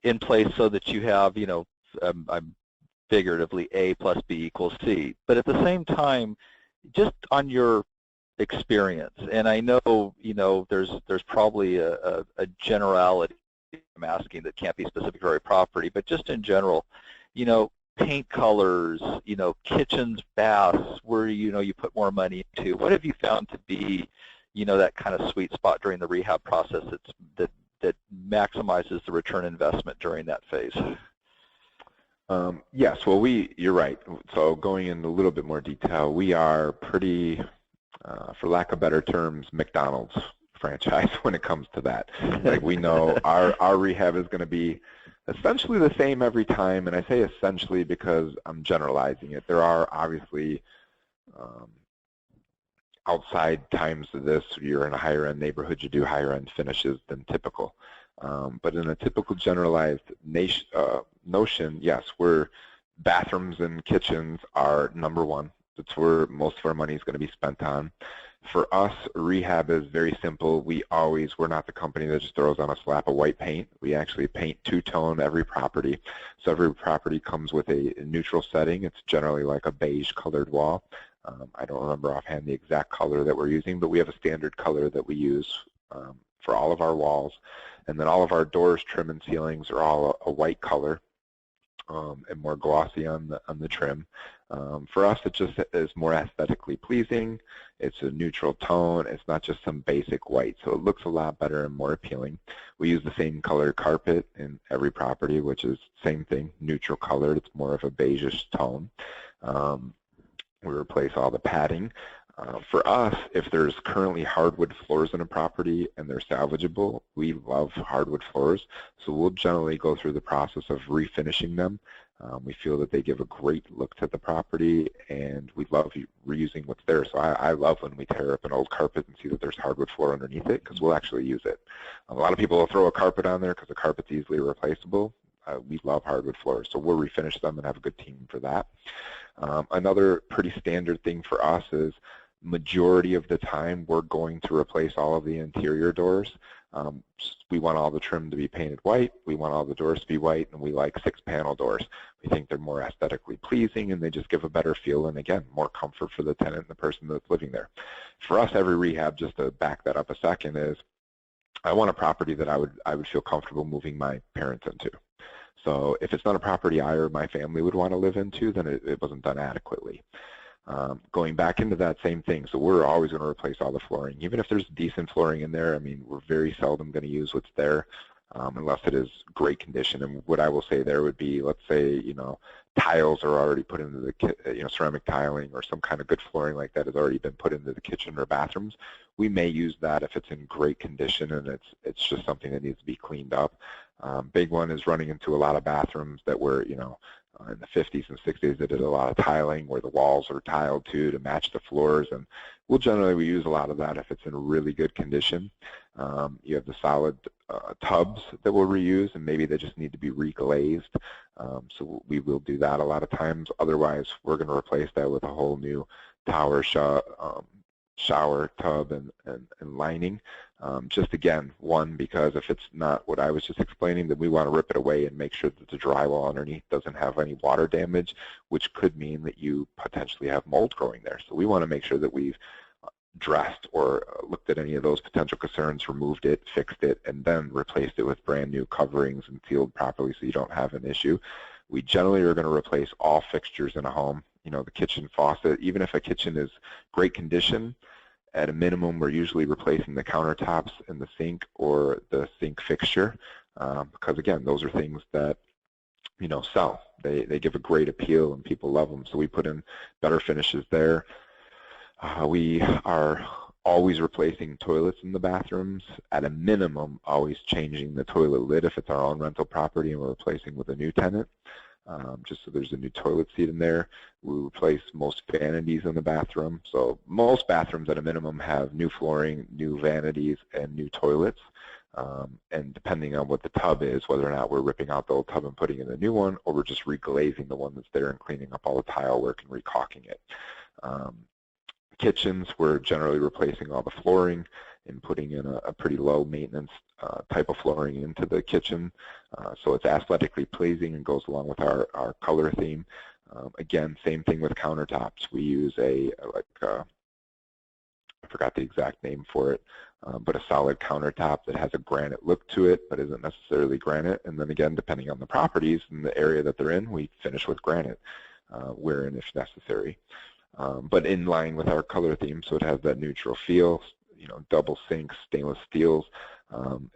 in place so that you have, I'm figuratively A plus B equals C. But at the same time, just on your experience, and I know, there's probably a generality I'm asking that can't be specific to every property, but just in general, paint colors, kitchens, baths, where, you put more money into. What have you found to be, that kind of sweet spot during the rehab process that maximizes the return investment during that phase? Yes, well, you're right. So going into a little bit more detail, we are pretty, for lack of better terms, McDonald's franchise when it comes to that. Like, we know our rehab is going to be essentially the same every time, and I say essentially because I'm generalizing it. There are obviously outside times of this. You're in a higher-end neighborhood, you do higher-end finishes than typical. But in a typical generalized notion, yes, bathrooms and kitchens are number one. That's where most of our money is going to be spent on. For us, rehab is very simple. We're not the company that just throws on a slap of white paint. We actually paint two-tone every property. So every property comes with a neutral setting. It's generally like a beige colored wall. I don't remember offhand the exact color that we're using, but we have a standard color that we use for all of our walls. And then all of our doors, trim, and ceilings are all a white color and more glossy on the trim. For us, it just is more aesthetically pleasing. It's a neutral tone. It's not just some basic white, so it looks a lot better and more appealing. We use the same color carpet in every property, which is same thing, neutral colored. It's more of a beigeish tone. We replace all the padding. For us, if there's currently hardwood floors in a property and they're salvageable, we love hardwood floors, so we'll generally go through the process of refinishing them. We feel that they give a great look to the property, and we love reusing what's there. So I love when we tear up an old carpet and see that there's hardwood floor underneath it, because we'll actually use it. A lot of people will throw a carpet on there because the carpet's easily replaceable. We love hardwood floors, so we'll refinish them and have a good team for that. Another pretty standard thing for us is majority of the time, we're going to replace all of the interior doors. We want all the trim to be painted white, we want all the doors to be white, and we like 6-panel doors. We think they're more aesthetically pleasing and they just give a better feel, and again, more comfort for the tenant and the person that's living there. For us, every rehab, just to back that up a second, is I want a property that I would feel comfortable moving my parents into. So if it's not a property I or my family would want to live into, then it wasn't done adequately. Going back into that same thing, so we're always going to replace all the flooring. Even if there's decent flooring in there, I mean, we're very seldom going to use what's there unless it is great condition. And what I will say there would be, let's say, you know, tiles are already put into the, you know, ceramic tiling or some kind of good flooring like that has already been put into the kitchen or bathrooms. We may use that if it's in great condition and it's just something that needs to be cleaned up. Big one is running into a lot of bathrooms that were, you know, in the 50s and 60s, they did a lot of tiling where the walls are tiled to match the floors, and we use a lot of that if it's in really good condition. You have the solid tubs that we'll reuse, and maybe they just need to be reglazed. So we will do that a lot of times. Otherwise, we're going to replace that with a whole new tower shower tub and lining. Just again, one, because if it's not what I was just explaining, then we want to rip it away and make sure that the drywall underneath doesn't have any water damage, which could mean that you potentially have mold growing there. So we want to make sure that we've addressed or looked at any of those potential concerns, removed it, fixed it, and then replaced it with brand new coverings and sealed properly so you don't have an issue. We generally are going to replace all fixtures in a home. You know, the kitchen faucet, even if a kitchen is great condition, at a minimum, we're usually replacing the countertops in the sink or the sink fixture because, again, those are things that, you know, sell. They give a great appeal and people love them. So we put in better finishes there. We are always replacing toilets in the bathrooms. At a minimum, always changing the toilet lid if it's our own rental property and we're replacing with a new tenant. Just so there's a new toilet seat in there. We replace most vanities in the bathroom. So most bathrooms at a minimum have new flooring, new vanities, and new toilets. And depending on what the tub is, whether or not we're ripping out the old tub and putting in a new one, or we're just reglazing the one that's there and cleaning up all the tile work and recaulking it. Kitchens, we're generally replacing all the flooring and putting in a pretty low maintenance type of flooring into the kitchen. So it's aesthetically pleasing and goes along with our color theme. Again, same thing with countertops. We use I forgot the exact name for it, but a solid countertop that has a granite look to it, but isn't necessarily granite. And then again, depending on the properties and the area that they're in, we finish with granite wherein if necessary. But in line with our color theme, so it has that neutral feel, you know, double sinks, stainless steels.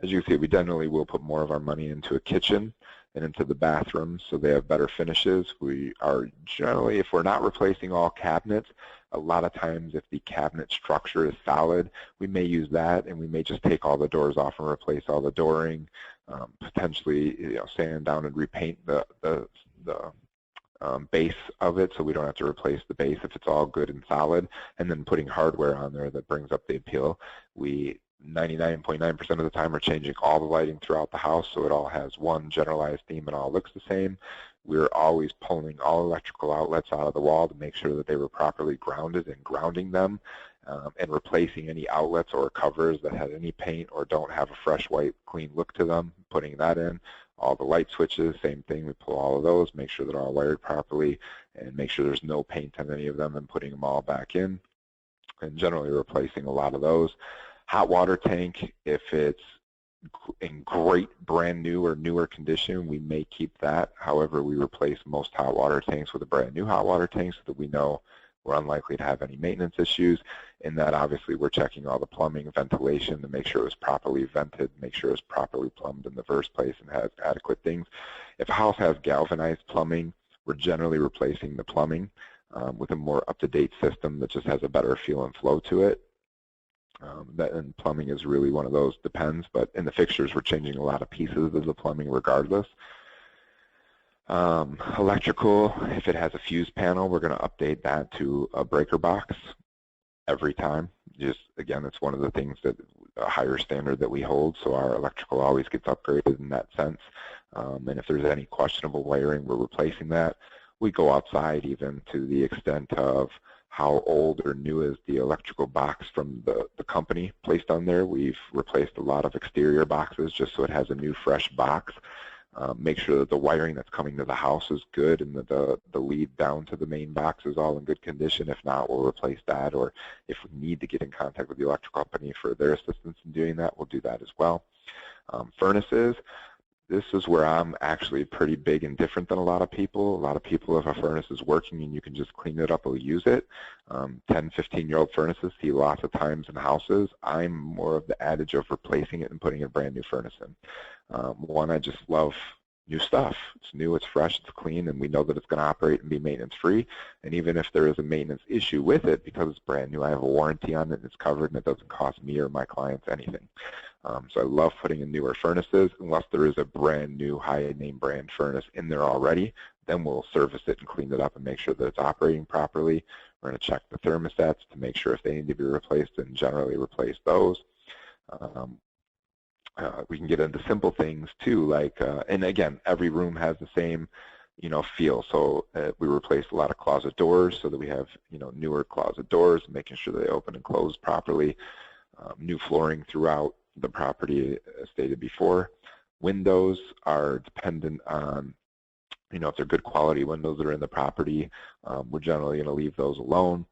As you can see, we definitely will put more of our money into a kitchen and into the bathrooms so they have better finishes. We are generally, if we're not replacing all cabinets, a lot of times if the cabinet structure is solid, we may use that and we may just take all the doors off and replace all the dooring, potentially, you know, sand down and repaint the base of it so we don't have to replace the base if it's all good and solid, and then putting hardware on there that brings up the appeal. We 99.9% of the time are changing all the lighting throughout the house so it all has one generalized theme and all looks the same. We're always pulling all electrical outlets out of the wall to make sure that they were properly grounded and grounding them, and replacing any outlets or covers that had any paint or don't have a fresh white clean look to them, putting that in. All the light switches, same thing, we pull all of those, make sure they're all wired properly, and make sure there's no paint on any of them and putting them all back in, and generally replacing a lot of those. Hot water tank, if it's in great brand new or newer condition, we may keep that. However, we replace most hot water tanks with a brand new hot water tank so that we know we're unlikely to have any maintenance issues. In that, obviously, we're checking all the plumbing, ventilation to make sure it was properly vented, make sure it was properly plumbed in the first place and has adequate things. If a house has galvanized plumbing, we're generally replacing the plumbing with a more up-to-date system that just has a better feel and flow to it. And plumbing is really one of those, depends, but in the fixtures we're changing a lot of pieces of the plumbing regardless. Electrical, if it has a fuse panel, we're going to update that to a breaker box every time. Just, again, it's one of the things that a higher standard that we hold, so our electrical always gets upgraded in that sense. And if there's any questionable wiring, we're replacing that. We go outside even to the extent of how old or new is the electrical box from the company placed on there. We've replaced a lot of exterior boxes just so it has a new fresh box. Make sure that the wiring that's coming to the house is good and that the lead down to the main box is all in good condition. If not, we'll replace that, or if we need to get in contact with the electrical company for their assistance in doing that, we'll do that as well. Furnaces. This is where I'm actually pretty big and different than a lot of people. A lot of people, if a furnace is working and you can just clean it up or use it, 10, 15-year-old furnaces see lots of times in houses. I'm more of the adage of replacing it and putting a brand new furnace in. One, I just love new stuff. It's new, it's fresh, it's clean, and we know that it's going to operate and be maintenance-free. And even if there is a maintenance issue with it, because it's brand new, I have a warranty on it, and it's covered, and it doesn't cost me or my clients anything. So I love putting in newer furnaces, unless there is a brand new high-name brand furnace in there already. Then we'll service it and clean it up and make sure that it's operating properly. We're going to check the thermostats to make sure if they need to be replaced, and generally replace those. We can get into simple things too, like, and again, every room has the same, feel. So we replaced a lot of closet doors so that we have, newer closet doors, making sure they open and close properly. New flooring throughout the property, as stated before. Windows are dependent on, if they're good quality windows that are in the property, we're generally going to leave those alone.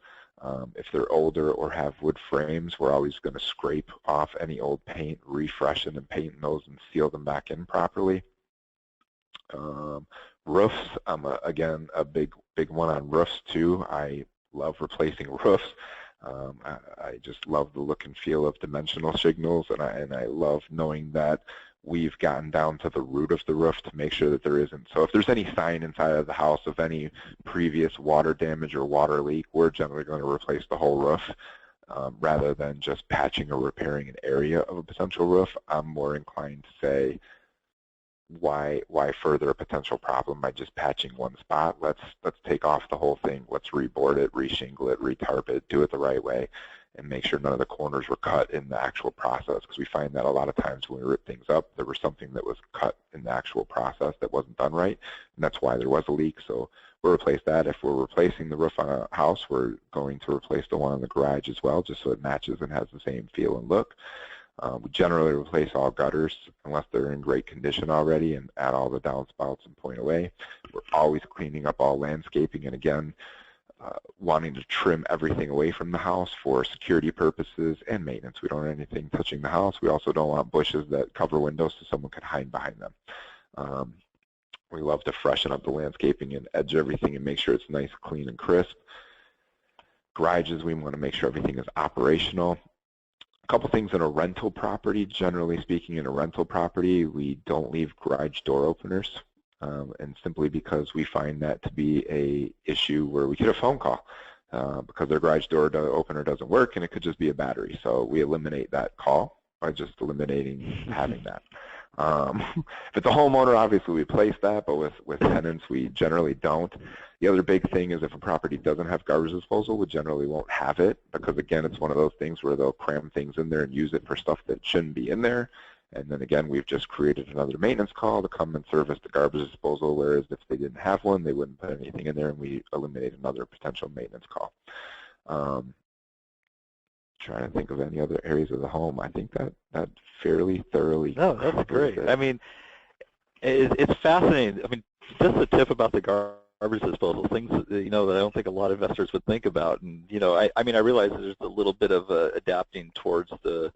If they're older or have wood frames, we're always going to scrape off any old paint, refreshen and paint those and seal them back in properly. Roofs, I'm again a big one on roofs too. I love replacing roofs. I just love the look and feel of dimensional signals, and I love knowing that we've gotten down to the root of the roof to make sure that there isn't. So if there's any sign inside of the house of any previous water damage or water leak, we're generally going to replace the whole roof rather than just patching or repairing an area of a potential roof. I'm more inclined to say, why further a potential problem by just patching one spot? Let's take off the whole thing. Let's reboard it, reshingle it, retarp it, do it the right way, and make sure none of the corners were cut in the actual process, because we find that a lot of times when we rip things up, there was something that was cut in the actual process that wasn't done right, and that's why there was a leak. So we'll replace that. If we're replacing the roof on a house, we're going to replace the one on the garage as well, just so it matches and has the same feel and look. We generally replace all gutters unless they're in great condition already, and add all the downspouts and point away. We're always cleaning up all landscaping, and again, wanting to trim everything away from the house for security purposes and maintenance. We don't want anything touching the house. We also don't want bushes that cover windows so someone could hide behind them. We love to freshen up the landscaping and edge everything and make sure it's nice, clean, and crisp. Garages, we want to make sure everything is operational. A couple things in a rental property. Generally speaking, in a rental property, we don't leave garage door openers, and simply because we find that to be a issue where we get a phone call because their garage door opener doesn't work, and it could just be a battery. So we eliminate that call by just eliminating having that. If it's a homeowner, obviously we place that, but with tenants, we generally don't. The other big thing is if a property doesn't have garbage disposal, we generally won't have it, because again, it's one of those things where they'll cram things in there and use it for stuff that shouldn't be in there. And then again, we've just created another maintenance call to come and service the garbage disposal, whereas if they didn't have one, they wouldn't put anything in there, and we eliminate another potential maintenance call. Trying to think of any other areas of the home. I think that fairly thoroughly. No, that's great. I mean, it's fascinating. I mean, just a tip about the garbage disposal, things that I don't think a lot of investors would think about. And I mean, I realize there's a little bit of adapting towards the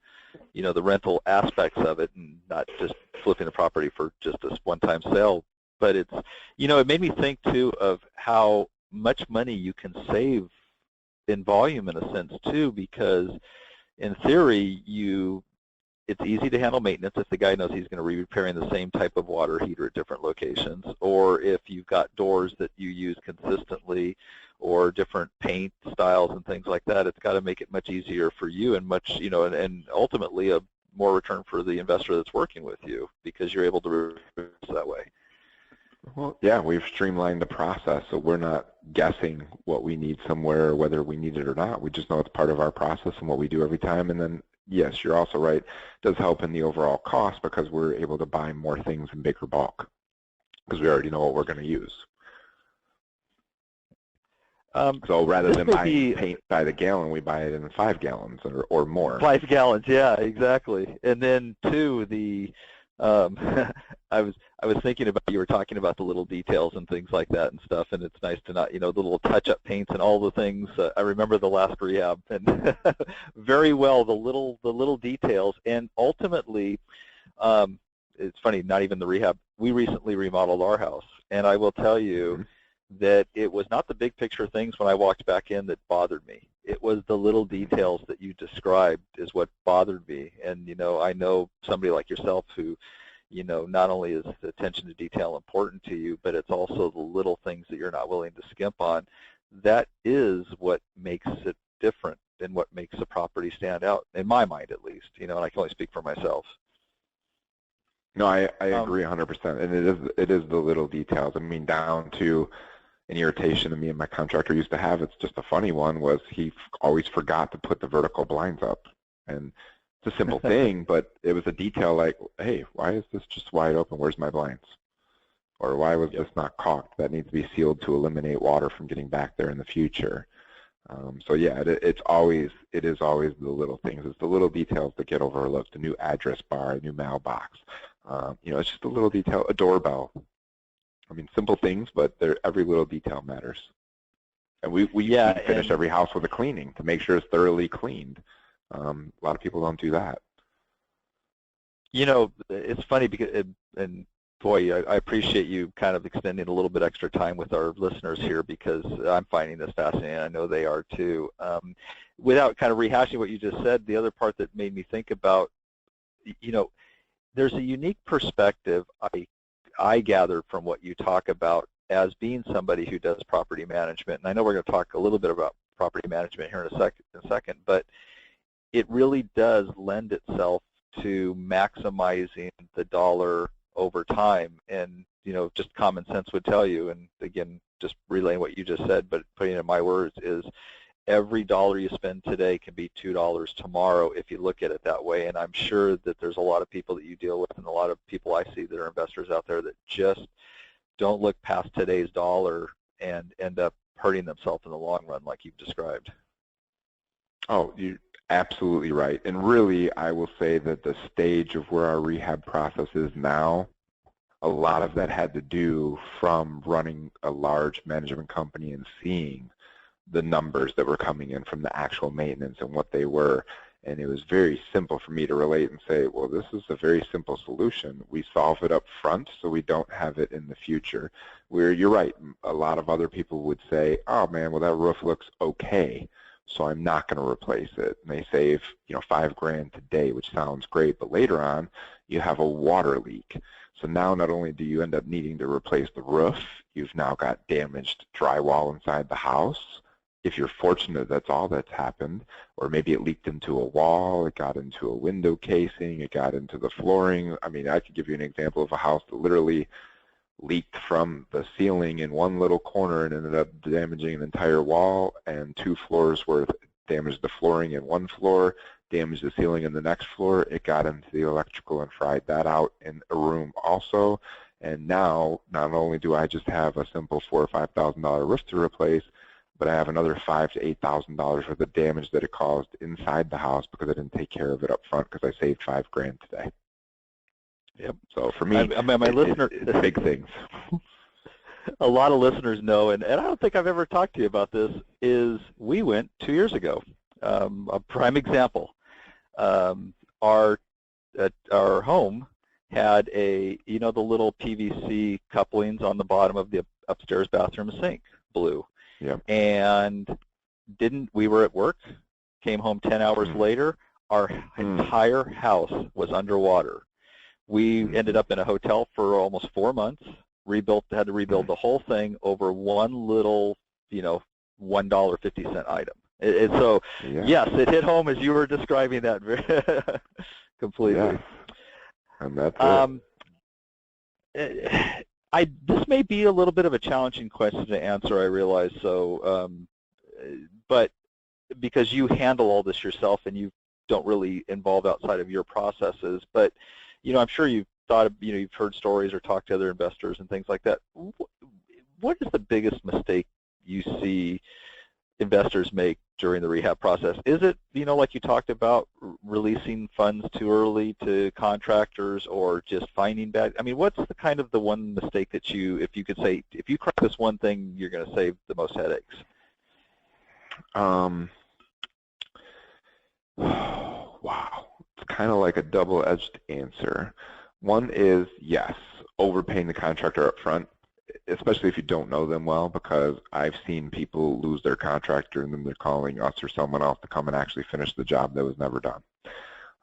the rental aspects of it, and not just flipping the property for just this one-time sale. But it's it made me think too of how much money you can save in volume in a sense too, because in theory it's easy to handle maintenance if the guy knows he's going to be repairing the same type of water heater at different locations, or if you've got doors that you use consistently or different paint styles and things like that. It's got to make it much easier for you, and much and ultimately a more return for the investor that's working with you, because you're able to reduce that way. Well, yeah, we've streamlined the process, so we're not guessing what we need somewhere or whether we need it or not. We just know it's part of our process and what we do every time. And then, yes, you're also right, it does help in the overall cost, because we're able to buy more things in bigger bulk because we already know what we're going to use. So rather this than may buying be paint by the gallon, we buy it in 5 gallons or more. 5 gallons, yeah, exactly. And then two, um, I was thinking about, you were talking about the little details and things like that and stuff, and it's nice to not, the little touch-up paints and all the things. I remember the last rehab, and very well the little details, and ultimately, it's funny, not even the rehab. We recently remodeled our house, and I will tell you that it was not the big picture things when I walked back in that bothered me. It was the little details that you described is what bothered me. And, I know somebody like yourself who, not only is the attention to detail important to you, but it's also the little things that you're not willing to skimp on. That is what makes it different and what makes a property stand out, in my mind at least, and I can only speak for myself. No, I agree 100%. And it is the little details. I mean, down to an irritation that me and my contractor used to have, it's just a funny one, was he always forgot to put the vertical blinds up. And it's a simple thing, but it was a detail like, hey, why is this just wide open? Where's my blinds? Or why was this not caulked? That needs to be sealed to eliminate water from getting back there in the future. So yeah, it is always the little things. It's the little details that get overlooked. A new address bar, a new mailbox. It's just a little detail, a doorbell. I mean, simple things, but every little detail matters. And we finish every house with a cleaning to make sure it's thoroughly cleaned. A lot of people don't do that. It's funny because, and boy, I appreciate you kind of extending a little bit extra time with our listeners here, because I'm finding this fascinating. I know they are too. Without kind of rehashing what you just said, the other part that made me think about, there's a unique perspective I gathered from what you talk about as being somebody who does property management. And I know we're going to talk a little bit about property management here in a second, but it really does lend itself to maximizing the dollar over time. And, just common sense would tell you, and again, just relaying what you just said, but putting it in my words, is every dollar you spend today can be $2 tomorrow if you look at it that way. And I'm sure that there's a lot of people that you deal with and a lot of people I see that are investors out there that just don't look past today's dollar and end up hurting themselves in the long run like you've described. Oh, you're absolutely right. And really, I will say that the stage of where our rehab process is now, a lot of that had to do from running a large management company and seeing the numbers that were coming in from the actual maintenance and what they were. And it was very simple for me to relate and say, well, this is a very simple solution. We solve it up front so we don't have it in the future. Where you're right, a lot of other people would say, oh man, well that roof looks okay, so I'm not going to replace it. And they save, $5,000 today, which sounds great, but later on you have a water leak. So now not only do you end up needing to replace the roof, you've now got damaged drywall inside the house. If you're fortunate, that's all that's happened. Or maybe it leaked into a wall, it got into a window casing, it got into the flooring. I mean, I could give you an example of a house that literally leaked from the ceiling in one little corner and ended up damaging an entire wall, and 2 floors worth damaged the flooring in one floor, damaged the ceiling in the next floor. It got into the electrical and fried that out in a room also. And now, not only do I just have a simple $4,000 or $5,000 roof to replace, but I have another $5,000 to $8,000 worth of damage that it caused inside the house because I didn't take care of it up front because I saved $5,000 today. Yep. So for me, it's big things. A lot of listeners know, and I don't think I've ever talked to you about this, is we went 2 years ago. A prime example. Our home had the little PVC couplings on the bottom of the upstairs bathroom sink blew. Yep. And we were at work, came home 10 hours later, our entire house was underwater. We ended up in a hotel for almost 4 months, had to rebuild the whole thing over one little, $1.50 item. So, yes, it hit home as you were describing that completely. Yeah. And that's it. This may be a little bit of a challenging question to answer, I realize, but because you handle all this yourself and you don't really involve outside of your processes, but I'm sure you've thought of, you've heard stories or talked to other investors and things like that. What is the biggest mistake you see investors make during the rehab process? Is it, like you talked about, releasing funds too early to contractors, or just finding bad? I mean, what's the one mistake that if you could say, if you correct this one thing, you're going to save the most headaches? Wow. It's kind of like a double-edged answer. One is, yes, overpaying the contractor up front, especially if you don't know them well, because I've seen people lose their contractor and then they're calling us or someone else to come and actually finish the job that was never done.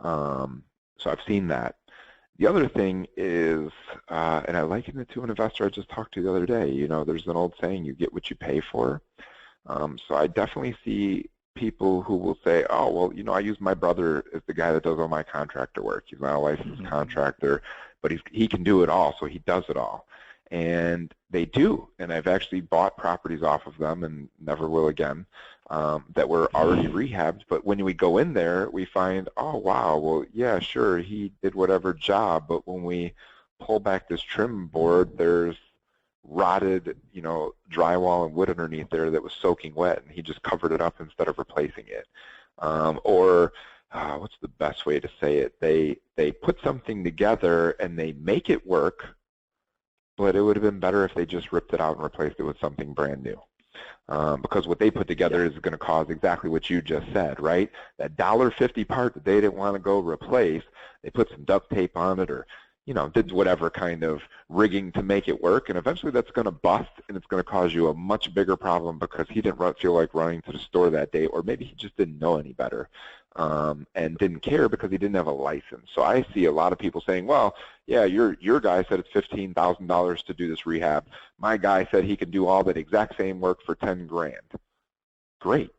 So I've seen that. The other thing is, and I liken it to an investor I just talked to the other day, there's an old saying, you get what you pay for. So I definitely see people who will say, oh, well, I use my brother as the guy that does all my contractor work. He's not a licensed contractor, but he can do it all, so he does it all. And they do, and I've actually bought properties off of them and never will again that were already rehabbed. But when we go in there, we find, oh, wow, well, yeah, sure, he did whatever job, but when we pull back this trim board, there's rotted, drywall and wood underneath there that was soaking wet, and he just covered it up instead of replacing it. Or what's the best way to say it? They put something together and they make it work, but it would have been better if they just ripped it out and replaced it with something brand new. Because what they put together is going to cause exactly what you just said, right? That $1.50 part that they didn't want to go replace, they put some duct tape on it, or did whatever kind of rigging to make it work, and eventually that's going to bust, and it's going to cause you a much bigger problem because he didn't feel like running to the store that day, or maybe he just didn't know any better and didn't care because he didn't have a license. So I see a lot of people saying, well, yeah, your guy said it's $15,000 to do this rehab. My guy said he can do all that exact same work for 10 grand. Great.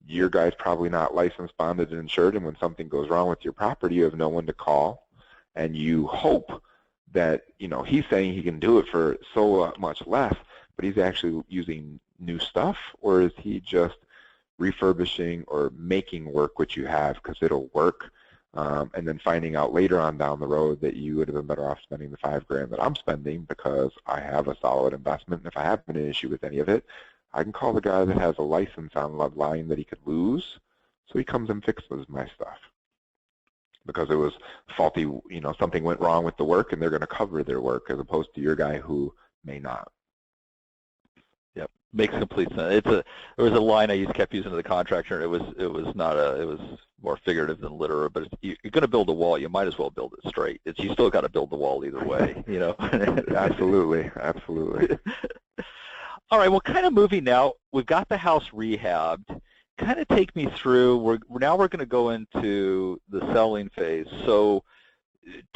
Your guy's probably not licensed, bonded, and insured, and when something goes wrong with your property, you have no one to call. And you hope that, he's saying he can do it for so much less, but he's actually using new stuff, or is he just refurbishing or making work what you have because it'll work, and then finding out later on down the road that you would have been better off spending the $5 grand that I'm spending because I have a solid investment, and if I have an issue with any of it, I can call the guy that has a license on the line that he could lose, so he comes and fixes my stuff. Because it was faulty, something went wrong with the work, and they're going to cover their work, as opposed to your guy who may not. Yep, makes complete sense. There was a line I kept using to the contractor, and it was more figurative than literal. But you're going to build a wall, you might as well build it straight. You still got to build the wall either way, Absolutely, absolutely. All right, well, kind of moving now. We've got the house rehabbed. Kind of take me through, now we're going to go into the selling phase. So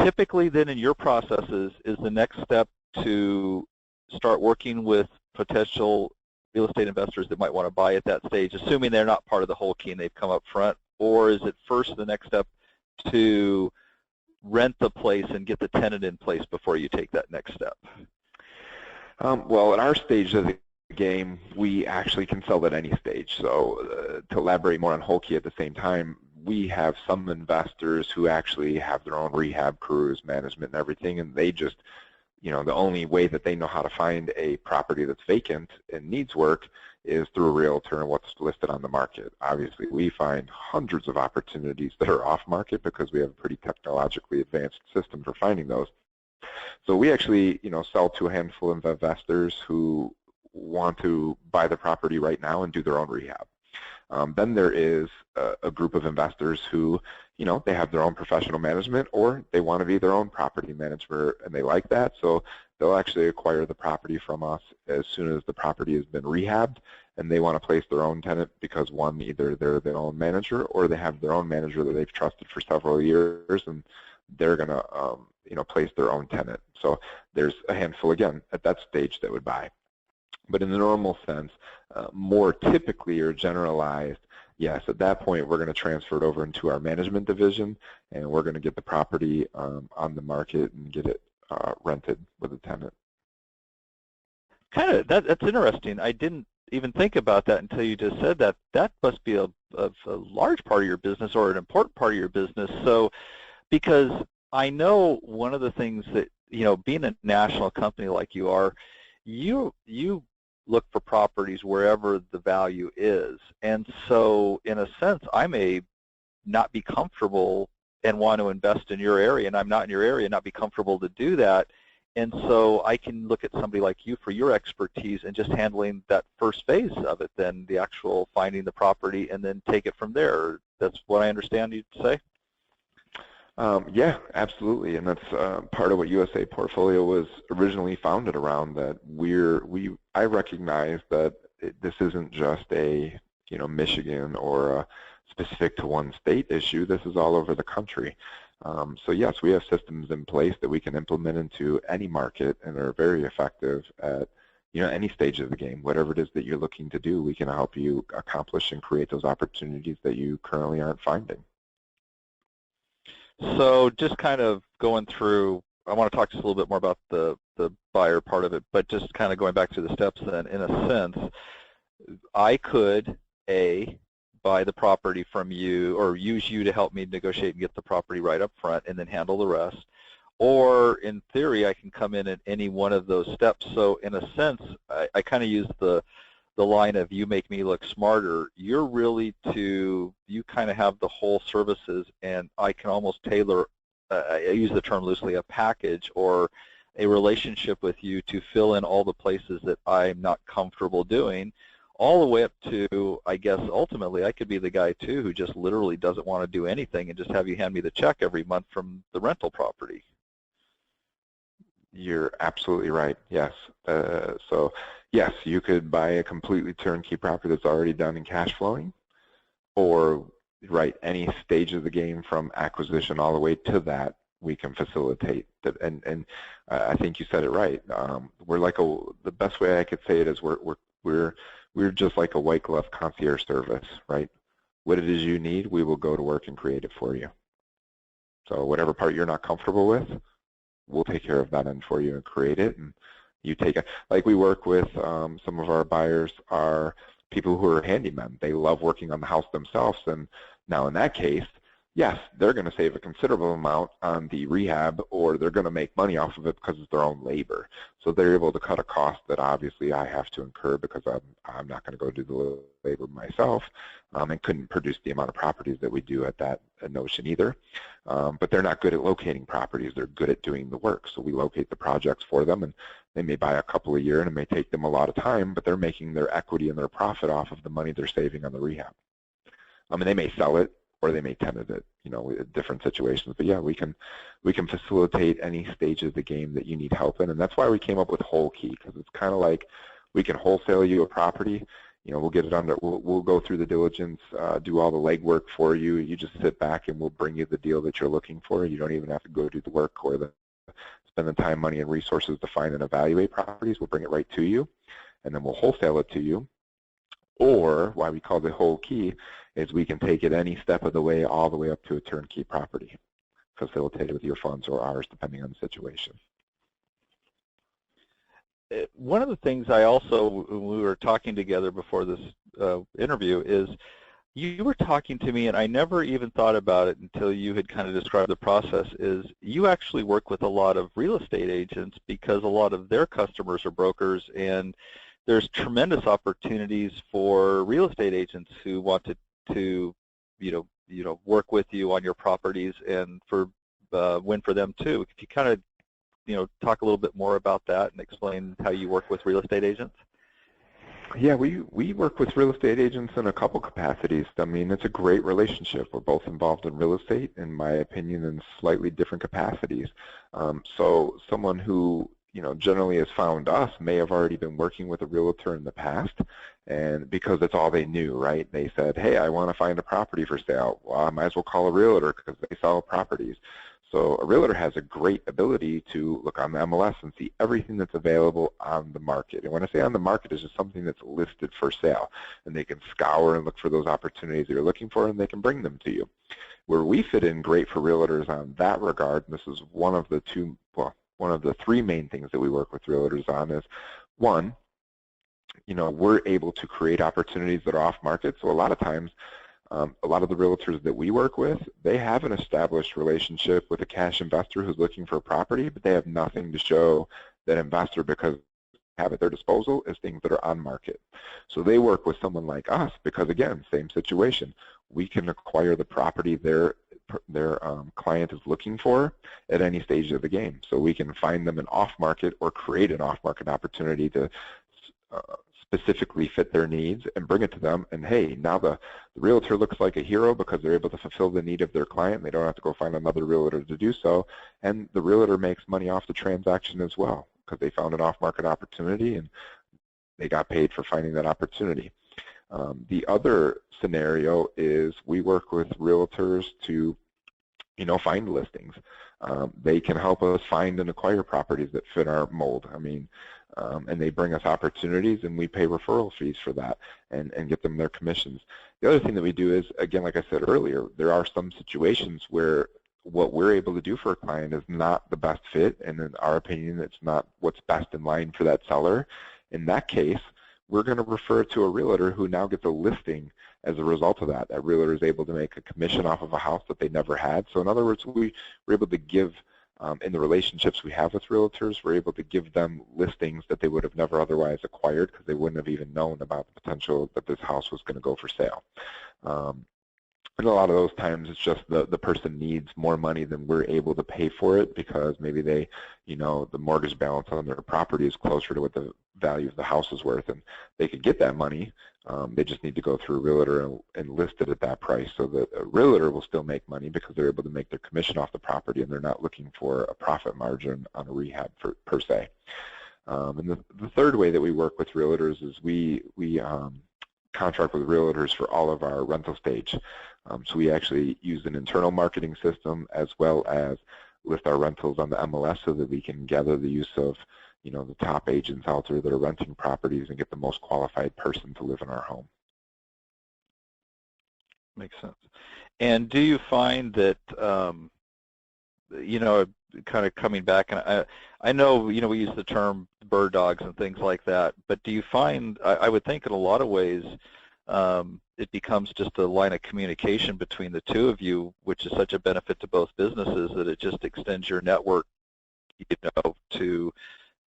typically then in your processes, is the next step to start working with potential real estate investors that might want to buy at that stage, assuming they're not part of the Hul Key and they've come up front? Or is it first the next step to rent the place and get the tenant in place before you take that next step? Well, at our stage of the game, we actually can sell at any stage. So to elaborate more on Hul Key at the same time, we have some investors who actually have their own rehab crews, management and everything, and they just, the only way that they know how to find a property that's vacant and needs work is through a realtor and what's listed on the market. Obviously, we find hundreds of opportunities that are off market because we have a pretty technologically advanced system for finding those. So we actually, sell to a handful of investors who want to buy the property right now and do their own rehab. Then there is a group of investors who, they have their own professional management, or they want to be their own property manager and they like that, so they'll actually acquire the property from us as soon as the property has been rehabbed, and they want to place their own tenant because, one, either they're their own manager or they have their own manager that they've trusted for several years, and they're going to place their own tenant. So there's a handful, again, at that stage that would buy. But in the normal sense, more typically or generalized, yes, at that point we're going to transfer it over into our management division, and we're going to get the property on the market and get it rented with a tenant. That's interesting. I didn't even think about that until you just said that. That must be a large part of your business, or an important part of your business. So, because I know one of the things that, being a national company like you are, you look for properties wherever the value is. And so in a sense, I may not be comfortable and want to invest in your area, and I'm not in your area, not be comfortable to do that. And so I can look at somebody like you for your expertise and just handling that first phase of it, then the actual finding the property, and then take it from there. That's what I understand you to say? Yeah, absolutely, and that's part of what USA Portfolio was originally founded around. That I recognize that this isn't just a Michigan or a specific to one state issue. This is all over the country. So yes, we have systems in place that we can implement into any market and are very effective at any stage of the game. Whatever it is that you're looking to do, we can help you accomplish and create those opportunities that you currently aren't finding. So just kind of going through, I want to talk just a little bit more about the buyer part of it, but just kind of going back to the steps then, in a sense, I could, buy the property from you or use you to help me negotiate and get the property right up front and then handle the rest. Or in theory, I can come in at any one of those steps. So in a sense, I kind of use the line of you make me look smarter. You're really you kind of have the whole services, and I can almost tailor, I use the term loosely, a package or a relationship with you to fill in all the places that I'm not comfortable doing, all the way up to, I guess, ultimately, I could be the guy, too, who just literally doesn't want to do anything and just have you hand me the check every month from the rental property. You're absolutely right, yes. So, yes, you could buy a completely turnkey property that's already done and cash flowing, or, right, any stage of the game from acquisition all the way to that, we can facilitate. And I think you said it right. We're like the best way I could say it is we're just like a white glove concierge service, right? What it is you need, we will go to work and create it for you. So whatever part you're not comfortable with, we'll take care of that end for you and create it. And you take it. Like we work with some of our buyers are people who are handymen. They love working on the house themselves. And now in that case, yes, they're going to save a considerable amount on the rehab, or they're going to make money off of it because it's their own labor. So they're able to cut a cost that obviously I have to incur because I'm not going to go do the labor myself, and couldn't produce the amount of properties that we do at that notion either. But they're not good at locating properties. They're good at doing the work. So we locate the projects for them, and they may buy a couple a year, and it may take them a lot of time, but they're making their equity and their profit off of the money they're saving on the rehab. And they may sell it, or they may tenant it, different situations. But yeah, we can facilitate any stage of the game that you need help in, and that's why we came up with Hul Key, because it's kind of like we can wholesale you a property. We'll get it under. We'll go through the diligence, do all the legwork for you. You just sit back, and we'll bring you the deal that you're looking for. You don't even have to go do the work or spend the time, money, and resources to find and evaluate properties. We'll bring it right to you, and then we'll wholesale it to you. Or why we call it Hul Key is we can take it any step of the way, all the way up to a turnkey property, facilitated with your funds or ours, depending on the situation. One of the things I also, when we were talking together before this interview, is you were talking to me, and I never even thought about it until you had kind of described the process, is you actually work with a lot of real estate agents because a lot of their customers are brokers, and there's tremendous opportunities for real estate agents who want to work with you on your properties and for win for them too. If you kind of talk a little bit more about that and explain how you work with real estate agents. Yeah, we work with real estate agents in a couple capacities. I mean, it's a great relationship. We're both involved in real estate, in my opinion, in slightly different capacities. So someone who generally has found us may have already been working with a realtor in the past, and because that's all they knew, right? They said, hey, I want to find a property for sale. Well, I might as well call a realtor because they sell properties. So a realtor has a great ability to look on the MLS and see everything that's available on the market. And when I say on the market, it's just something that's listed for sale. And they can scour and look for those opportunities that you're looking for, and they can bring them to you. Where we fit in great for realtors on that regard, and this is one of the three main things that we work with realtors on, is one, we're able to create opportunities that are off market. So a lot of times, a lot of the realtors that we work with, they have an established relationship with a cash investor who's looking for a property, but they have nothing to show that investor because have at their disposal is things that are on market. So they work with someone like us because, again, same situation. We can acquire the property their client is looking for at any stage of the game. So we can find them an off-market or create an off-market opportunity to specifically fit their needs and bring it to them. And hey, now the realtor looks like a hero because they're able to fulfill the need of their client. They don't have to go find another realtor to do so. And the realtor makes money off the transaction as well because they found an off-market opportunity and they got paid for finding that opportunity. The other scenario is we work with realtors to, find listings. They can help us find and acquire properties that fit our mold. And they bring us opportunities, and we pay referral fees for that and get them their commissions. The other thing that we do is, again, like I said earlier, there are some situations where what we're able to do for a client is not the best fit, and in our opinion, it's not what's best in line for that seller. In that case, we're going to refer to a realtor who now gets a listing as a result of that. That realtor is able to make a commission off of a house that they never had. So in other words, we're able to give, in the relationships we have with realtors, we're able to give them listings that they would have never otherwise acquired because they wouldn't have even known about the potential that this house was going to go for sale. And a lot of those times it's just the person needs more money than we're able to pay for it because maybe they, the mortgage balance on their property is closer to what the value of the house is worth, and they could get that money. They just need to go through a realtor and list it at that price. So that a realtor will still make money because they're able to make their commission off the property and they're not looking for a profit margin on a rehab per se. And the third way that we work with realtors is we contract with realtors for all of our rental stage. So we actually use an internal marketing system as well as list our rentals on the MLS so that we can gather the use of, the top agents out there that are renting properties and get the most qualified person to live in our home. Makes sense. And do you find that, kind of coming back, and I know, we use the term bird dogs and things like that, but do you find, I would think in a lot of ways, it becomes just a line of communication between the two of you, which is such a benefit to both businesses that it just extends your network,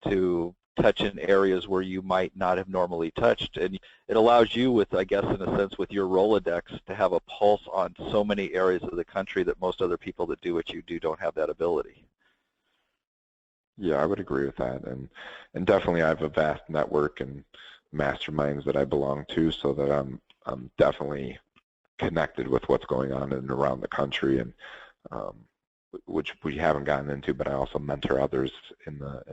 to touch in areas where you might not have normally touched. And it allows you with, I guess, in a sense, with your Rolodex to have a pulse on so many areas of the country that most other people that do what you do don't have that ability. Yeah, I would agree with that. And definitely I have a vast network and masterminds that I belong to so that I'm definitely connected with what's going on in and around the country, and which we haven't gotten into, but I also mentor others in the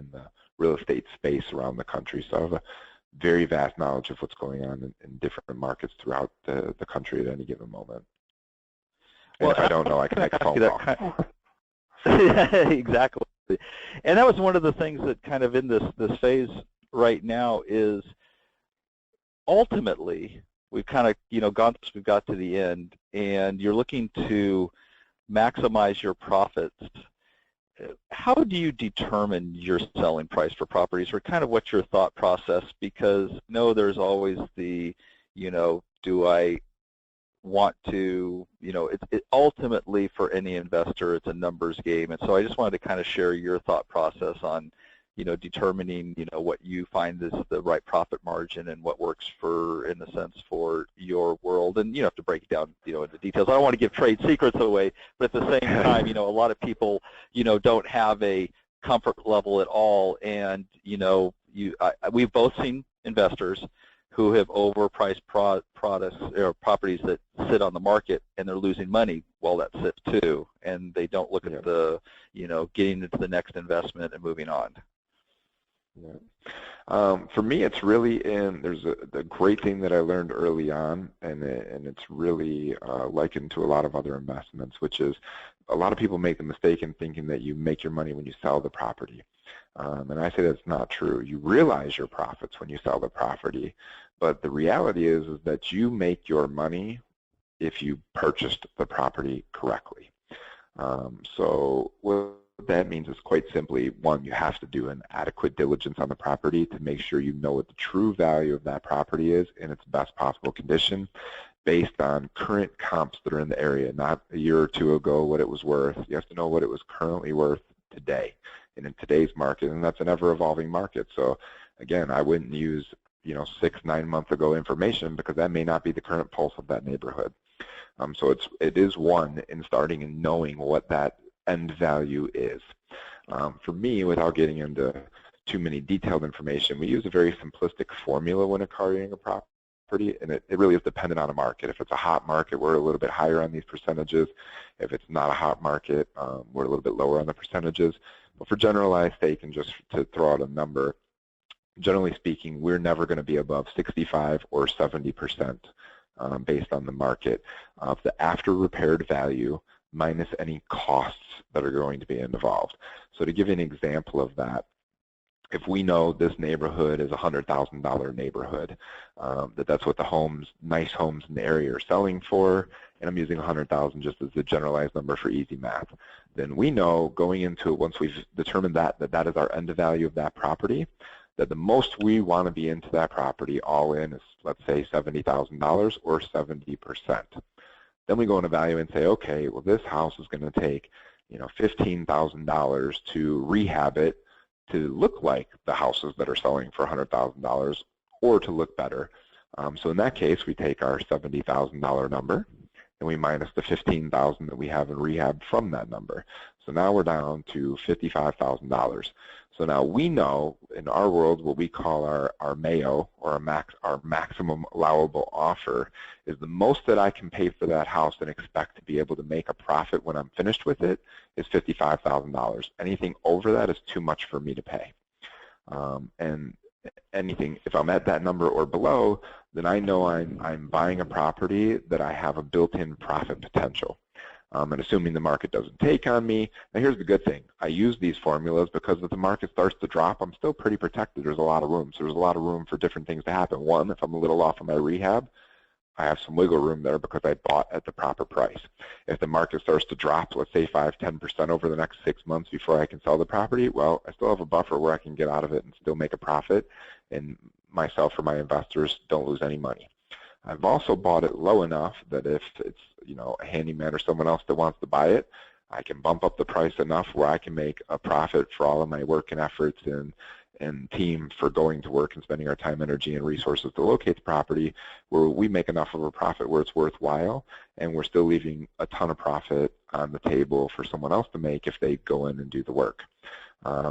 real estate space around the country. So I have a very vast knowledge of what's going on in different markets throughout the country at any given moment. And if I don't know, I can make a phone call. Exactly. And that was one of the things that kind of in this phase right now is ultimately we've kind of, we've got to the end, and you're looking to maximize your profits. How do you determine your selling price for properties, or kind of what's your thought process? Because there's always the, do I want to, it ultimately for any investor, it's a numbers game. And so I just wanted to kind of share your thought process on, determining, what you find is the right profit margin and what works for, in the sense, for your world. And you have to break it down, into details. I don't want to give trade secrets away, but at the same time, a lot of people, don't have a comfort level at all. And, we've both seen investors who have overpriced products or properties that sit on the market, and they're losing money while that sits too, and they don't look at the, getting into the next investment and moving on. Yeah. For me, it's really there's a great thing that I learned early on, and it's really likened to a lot of other investments, which is a lot of people make the mistake in thinking that you make your money when you sell the property. And I say that's not true. You realize your profits when you sell the property, but the reality is that you make your money if you purchased the property correctly. So what that means is quite simply, one, you have to do an adequate diligence on the property to make sure you know what the true value of that property is in its best possible condition based on current comps that are in the area, not a year or two ago what it was worth. You have to know what it was currently worth today. in today's market, and that's an ever-evolving market. So again, I wouldn't use 6-9 months ago information, because that may not be the current pulse of that neighborhood. So it is one in starting and knowing what that end value is. For me, without getting into too many detailed information, we use a very simplistic formula when acquiring a property, and it really is dependent on a market. If it's a hot market, we're a little bit higher on these percentages. If it's not a hot market, we're a little bit lower on the percentages. But for generalized sake, and just to throw out a number, generally speaking, we're never going to be above 65 or 70% based on the market of the after repaired value minus any costs that are going to be involved. So to give you an example of that, if we know this neighborhood is a $100,000 neighborhood, that's what the nice homes in the area are selling for, and I'm using 100,000 just as a generalized number for easy math, then we know going into it, once we've determined that is our end value of that property, that the most we want to be into that property all in is, let's say, $70,000 or 70%. Then we go and evaluate and say, okay, well, this house is going to take $15,000 to rehab it to look like the houses that are selling for $100,000 or to look better. So in that case, we take our $70,000 number and we minus the $15,000 that we have in rehab from that number. So now we're down to $55,000. So now we know in our world what we call our MAO, or our maximum allowable offer, is the most that I can pay for that house and expect to be able to make a profit when I'm finished with it is $55,000. Anything over that is too much for me to pay. And anything, if I'm at that number or below, then I know I'm buying a property that I have a built-in profit potential. And assuming the market doesn't take on me. Now here's the good thing. I use these formulas because if the market starts to drop, I'm still pretty protected. There's a lot of room. So there's a lot of room for different things to happen. One, if I'm a little off of my rehab, I have some wiggle room there because I bought at the proper price. If the market starts to drop, let's say 5-10% over the next 6 months before I can sell the property, well, I still have a buffer where I can get out of it and still make a profit, and myself or my investors don't lose any money. I've also bought it low enough that if it's a handyman or someone else that wants to buy it, I can bump up the price enough where I can make a profit for all of my work and efforts and team for going to work and spending our time, energy, and resources to locate the property, where we make enough of a profit where it's worthwhile, and we're still leaving a ton of profit on the table for someone else to make if they go in and do the work.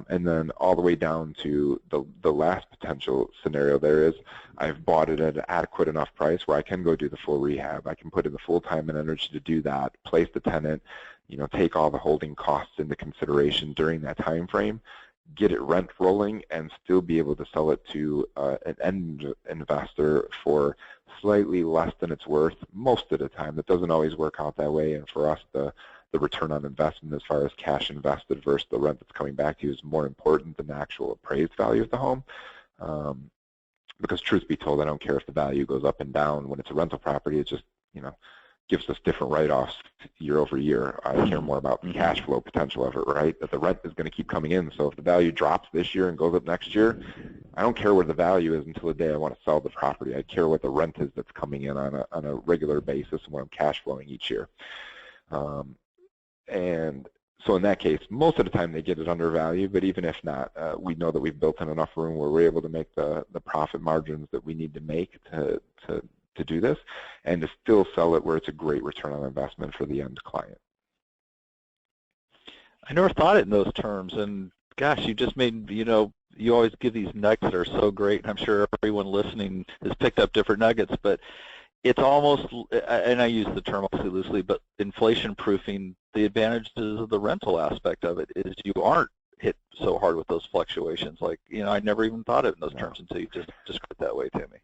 And then all the way down to the last potential scenario there is I've bought it at an adequate enough price where I can go do the full rehab. I can put in the full time and energy to do that, place the tenant, take all the holding costs into consideration during that time frame, get it rent rolling, and still be able to sell it to an end investor for slightly less than it's worth most of the time. That doesn't always work out that way, and for us, the return on investment as far as cash invested versus the rent that's coming back to you is more important than the actual appraised value of the home. Because truth be told, I don't care if the value goes up and down. When it's a rental property, it just gives us different write-offs year over year. I care more about the cash flow potential of it, right? That the rent is going to keep coming in. So if the value drops this year and goes up next year, I don't care where the value is until the day I want to sell the property. I care what the rent is that's coming in on a regular basis and what I'm cash flowing each year. And so in that case, most of the time they get it undervalued, but even if not, we know that we've built in enough room where we're able to make the profit margins that we need to make to do this, and to still sell it where it's a great return on investment for the end client. I never thought it in those terms, and gosh, you just made, you always give these nuggets that are so great, and I'm sure everyone listening has picked up different nuggets, but it's almost, and I use the term obviously loosely, but inflation proofing. The advantages of the rental aspect of it is you aren't hit so hard with those fluctuations. Like, I never even thought of it in those terms until you just described it that way to me.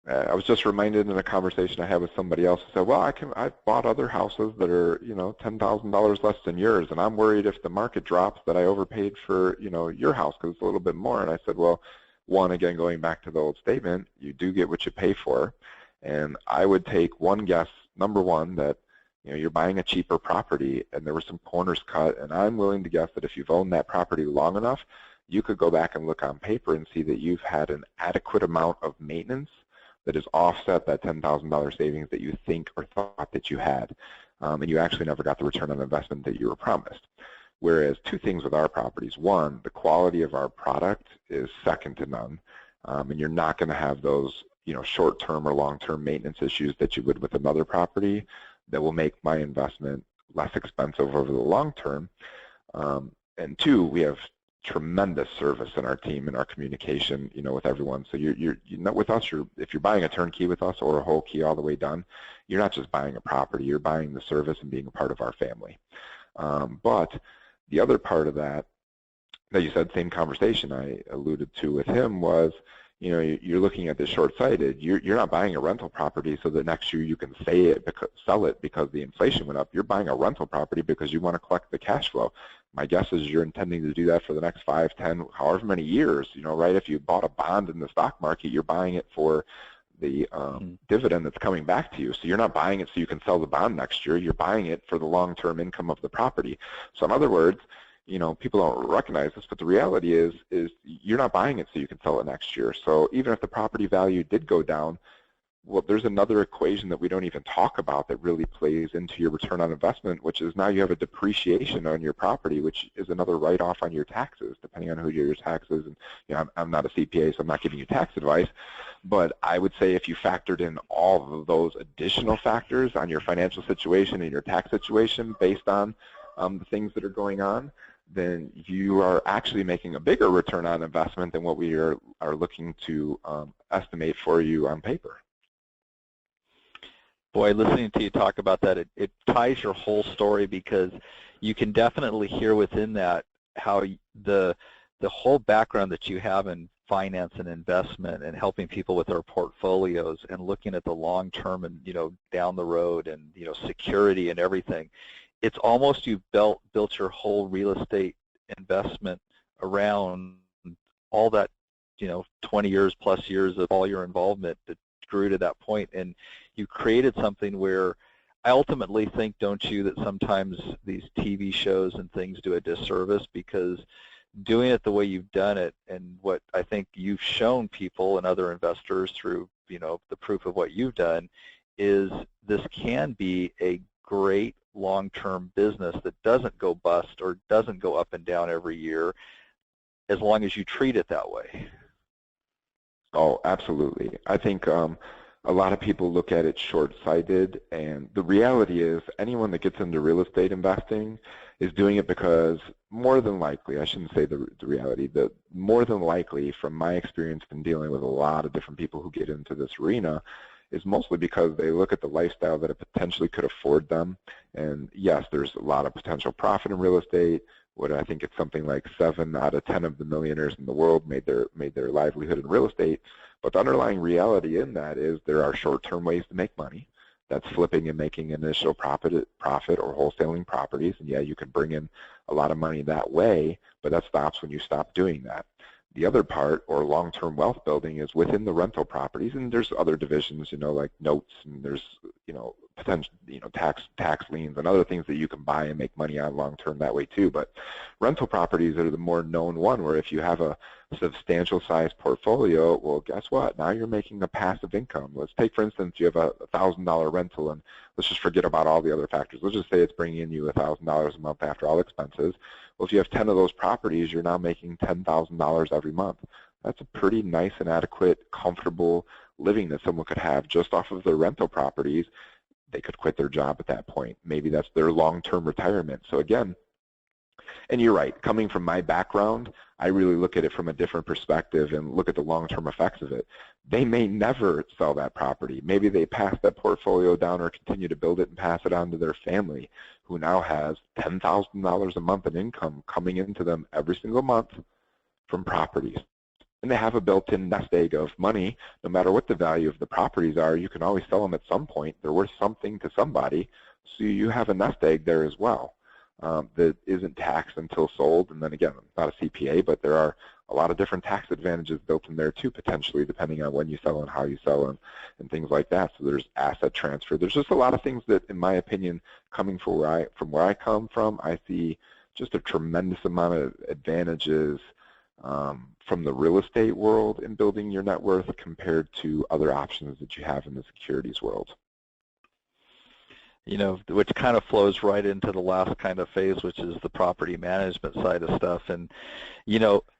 I was just reminded in a conversation I had with somebody else who said, well, I've bought other houses that are, $10,000 less than yours, and I'm worried if the market drops that I overpaid for, your house because it's a little bit more. And I said, well, one, again, going back to the old statement, you do get what you pay for. And I would take one guess, number one, that you're buying a cheaper property and there were some corners cut, and I'm willing to guess that if you've owned that property long enough, you could go back and look on paper and see that you've had an adequate amount of maintenance that has offset that $10,000 savings that you think or thought that you had, and you actually never got the return on investment that you were promised. Whereas two things with our properties. One, the quality of our product is second to none, and you're not going to have those short-term or long-term maintenance issues that you would with another property that will make my investment less expensive over the long term. And two, we have tremendous service in our team and our communication, with everyone. So you're with us. If you're buying a turnkey with us or a Hul Key all the way done, you're not just buying a property. You're buying the service and being a part of our family. But the other part of that you said, same conversation I alluded to with him was, you're looking at this short-sighted. You're not buying a rental property so that next year you can sell it because the inflation went up. You're buying a rental property because you want to collect the cash flow. My guess is you're intending to do that for the next 5, 10, however many years, right? If you bought a bond in the stock market, you're buying it for the dividend that's coming back to you. So you're not buying it so you can sell the bond next year. You're buying it for the long-term income of the property. So in other words, people don't recognize this, but the reality is you're not buying it so you can sell it next year. So even if the property value did go down, well, there's another equation that we don't even talk about that really plays into your return on investment, which is now you have a depreciation on your property, which is another write-off on your taxes, depending on who your taxes. And I'm not a CPA, so I'm not giving you tax advice, but I would say if you factored in all of those additional factors on your financial situation and your tax situation based on the things that are going on, then you are actually making a bigger return on investment than what we are looking to estimate for you on paper. Boy, listening to you talk about that, it ties your whole story, because you can definitely hear within that how the whole background that you have in finance and investment and helping people with their portfolios and looking at the long term and down the road and security and everything. It's almost you've built your whole real estate investment around all that 20 years plus years of all your involvement that grew to that point, and you created something where I ultimately think, don't you, that sometimes these TV shows and things do a disservice, because doing it the way you've done it and what I think you've shown people and other investors through the proof of what you've done is this can be a great long-term business that doesn't go bust or doesn't go up and down every year, as long as you treat it that way. Oh, absolutely. I think a lot of people look at it short-sighted, and the reality is anyone that gets into real estate investing is doing it because more than likely, I shouldn't say the reality, but more than likely from my experience in dealing with a lot of different people who get into this arena, is mostly because they look at the lifestyle that it potentially could afford them. And yes, there's a lot of potential profit in real estate. What I think it's something like 7 out of 10 of the millionaires in the world made their livelihood in real estate. But the underlying reality in that is there are short-term ways to make money. That's flipping and making initial profit or wholesaling properties. And yeah, you can bring in a lot of money that way, but that stops when you stop doing that. The other part, or long-term wealth building, is within the rental properties, and there's other divisions, like notes, and there's, potential, tax liens and other things that you can buy and make money on long-term that way too. But rental properties are the more known one, where if you have a substantial size portfolio, well, guess what? Now you're making a passive income. Let's take, for instance, you have a $1,000 rental, and let's just forget about all the other factors. Let's just say it's bringing in you $1,000 a month after all expenses. Well, if you have 10 of those properties, you're now making $10,000 every month. That's a pretty nice and adequate, comfortable living that someone could have just off of their rental properties. They could quit their job at that point. Maybe that's their long-term retirement. So again, and you're right, coming from my background, I really look at it from a different perspective and look at the long-term effects of it. They may never sell that property. Maybe they pass that portfolio down or continue to build it and pass it on to their family, who now has $10,000 a month in income coming into them every single month from properties. And they have a built-in nest egg of money. No matter what the value of the properties are, you can always sell them at some point. They're worth something to somebody, so you have a nest egg there as well that isn't taxed until sold. And then again, I'm not a CPA, but there are a lot of different tax advantages built in there too, potentially, depending on when you sell and how you sell them and things like that. So there's asset transfer. There's just a lot of things that, in my opinion, coming from where I come from, I see just a tremendous amount of advantages from the real estate world in building your net worth compared to other options that you have in the securities world. which kind of flows right into the last kind of phase, which is the property management side of stuff. And,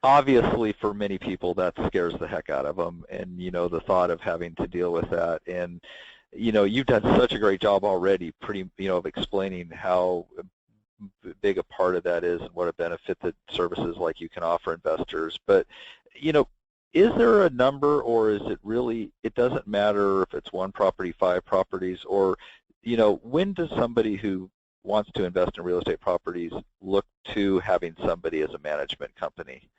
obviously for many people that scares the heck out of them, and, the thought of having to deal with that. And, you've done such a great job already, of explaining how big a part of that is and what a benefit that services like you can offer investors. But, is there a number, or is it really, it doesn't matter if it's one property, 5 properties, or, when does somebody who wants to invest in real estate properties look to having somebody as a management company?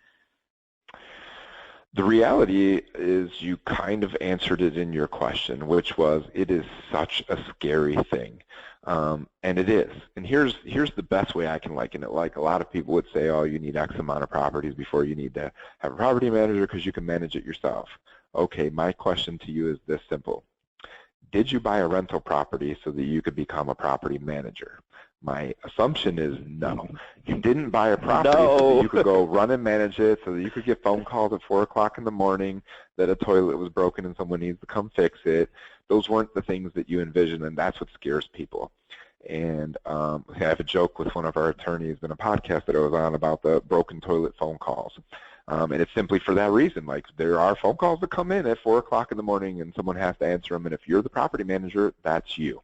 The reality is you kind of answered it in your question, which was it is such a scary thing. And it is. And here's the best way I can liken it. Like a lot of people would say, oh, you need X amount of properties before you need to have a property manager because you can manage it yourself. Okay, my question to you is this simple. Did you buy a rental property so that you could become a property manager? My assumption is no. You didn't buy a property so that you could go run and manage it, so that you could get phone calls at 4 o'clock in the morning that a toilet was broken and someone needs to come fix it. Those weren't the things that you envisioned, and that's what scares people. And I have a joke with one of our attorneys in a podcast that I was on about the broken toilet phone calls. And it's simply for that reason. Like, there are phone calls that come in at 4 o'clock in the morning, and someone has to answer them. And if you're the property manager, that's you.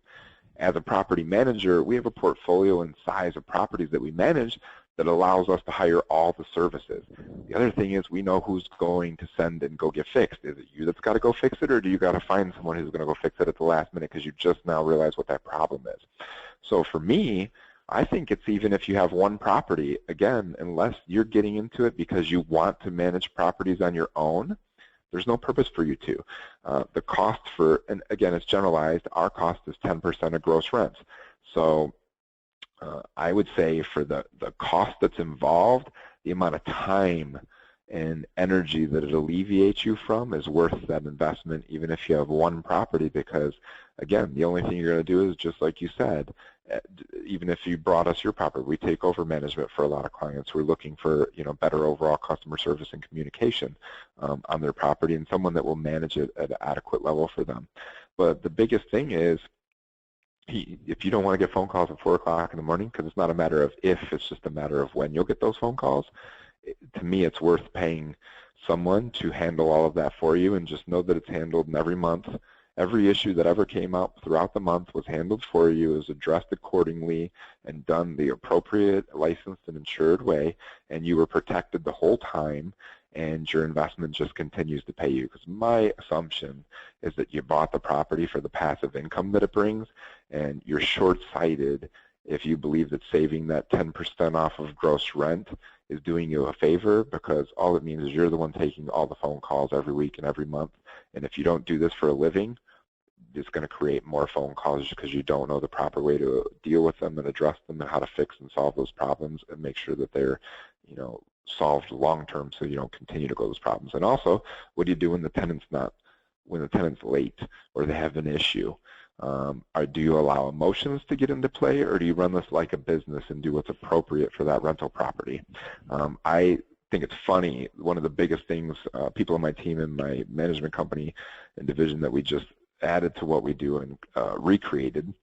As a property manager, we have a portfolio and size of properties that we manage that allows us to hire all the services. The other thing is we know who's going to send and go get fixed. Is it you that's got to go fix it, or do you got to find someone who's going to go fix it at the last minute because you just now realize what that problem is? So for me, I think it's even if you have one property, again, unless you're getting into it because you want to manage properties on your own, there's no purpose for you to. The cost for, and again, it's generalized, our cost is 10% of gross rents. So I would say for the cost that's involved, the amount of time and energy that it alleviates you from is worth that investment, even if you have one property, because, again, the only thing you're going to do is, just like you said, even if you brought us your property, we take over management for a lot of clients. We're looking for, better overall customer service and communication on their property, and someone that will manage it at an adequate level for them. But the biggest thing is, if you don't want to get phone calls at 4 o'clock in the morning, because it's not a matter of if, it's just a matter of when you'll get those phone calls, to me it's worth paying someone to handle all of that for you, and just know that it's handled, and every month, every issue that ever came up throughout the month was handled for you, was addressed accordingly, and done the appropriate licensed and insured way, and you were protected the whole time, and your investment just continues to pay you. Because my assumption is that you bought the property for the passive income that it brings, and you're short-sighted if you believe that saving that 10% off of gross rent is doing you a favor, because all it means is you're the one taking all the phone calls every week and every month. And if you don't do this for a living, it's going to create more phone calls because you don't know the proper way to deal with them and address them and how to fix and solve those problems and make sure that they're, solved long term, so you don't continue to go those problems. And also, what do you do when the tenant's late or they have an issue? Do you allow emotions to get into play, or do you run this like a business and do what's appropriate for that rental property? I think it's funny, one of the biggest things people on my team and my management company and division that we just added to what we do and recreated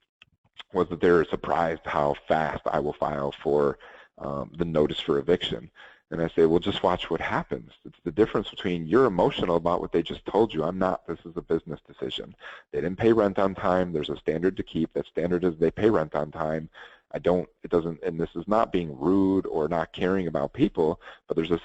was that they're surprised how fast I will file for the notice for eviction. And I say, well, just watch what happens. It's the difference between you're emotional about what they just told you. I'm not. This is a business decision. They didn't pay rent on time. There's a standard to keep. That standard is they pay rent on time. And this is not being rude or not caring about people, but there's a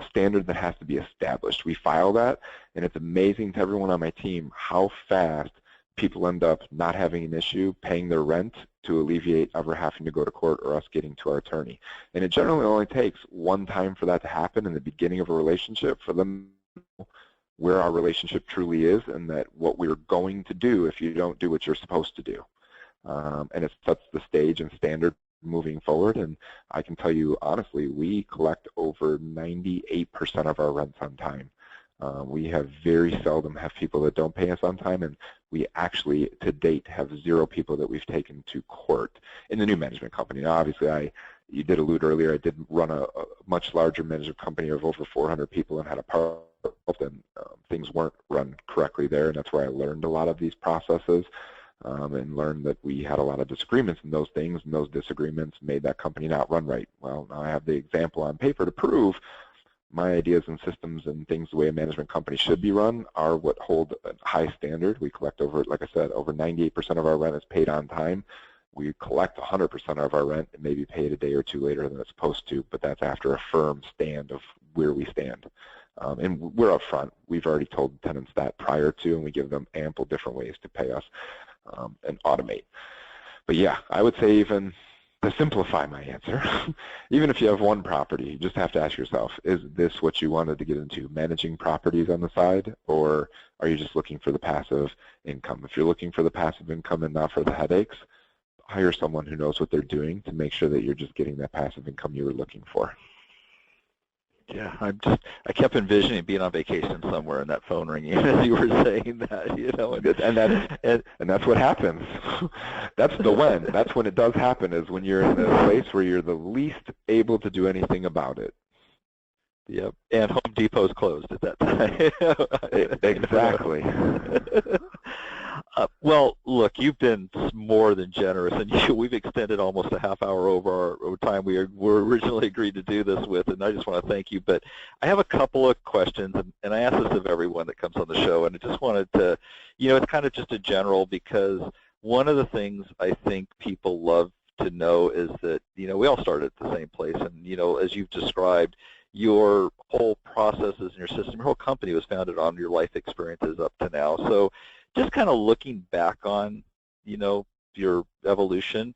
standard that has to be established. We file that, and it's amazing to everyone on my team how fast people end up not having an issue paying their rent to alleviate ever having to go to court or us getting to our attorney. And it generally only takes one time for that to happen in the beginning of a relationship for them to know where our relationship truly is, and that what we're going to do if you don't do what you're supposed to do. And it sets the stage and standard moving forward. And I can tell you honestly, we collect over 98% of our rents on time. We have very seldom have people that don't pay us on time, and we actually, to date, have 0 people that we've taken to court in the new management company. Now, obviously, you did allude earlier, I did run a much larger management company of over 400 people and had a part, and things weren't run correctly there, and that's where I learned a lot of these processes. and learned that we had a lot of disagreements in those things, and those disagreements made that company not run right. Well, now I have the example on paper to prove my ideas and systems and things the way a management company should be run are what hold a high standard. We collect over, like I said, over 98% of our rent is paid on time. We collect 100% of our rent and maybe pay it a day or two later than it's supposed to, but that's after a firm stand of where we stand. And we're upfront. We've already told tenants that prior to, and we give them ample different ways to pay us and automate. But yeah, I would say, even to simplify my answer, even if you have one property, you just have to ask yourself, is this what you wanted to get into, managing properties on the side, or are you just looking for the passive income? If you're looking for the passive income and not for the headaches, hire someone who knows what they're doing to make sure that you're just getting that passive income you were looking for. Yeah, I kept envisioning being on vacation somewhere and that phone ringing as you were saying that, you know. And that's what happens. That's the when. That's when it does happen, is when you're in a place where you're the least able to do anything about it. Yep, and Home Depot's closed at that time. Exactly. Well, look, you've been more than generous, and we've extended almost a half hour over our time we were originally agreed to do this with, and I just want to thank you. But I have a couple of questions, and I ask this of everyone that comes on the show, and I just wanted to, it's kind of just a general, because one of the things I think people love to know is that, we all started at the same place, and, as you've described, your whole processes and your system, your whole company was founded on your life experiences up to now. So just kind of looking back on, your evolution,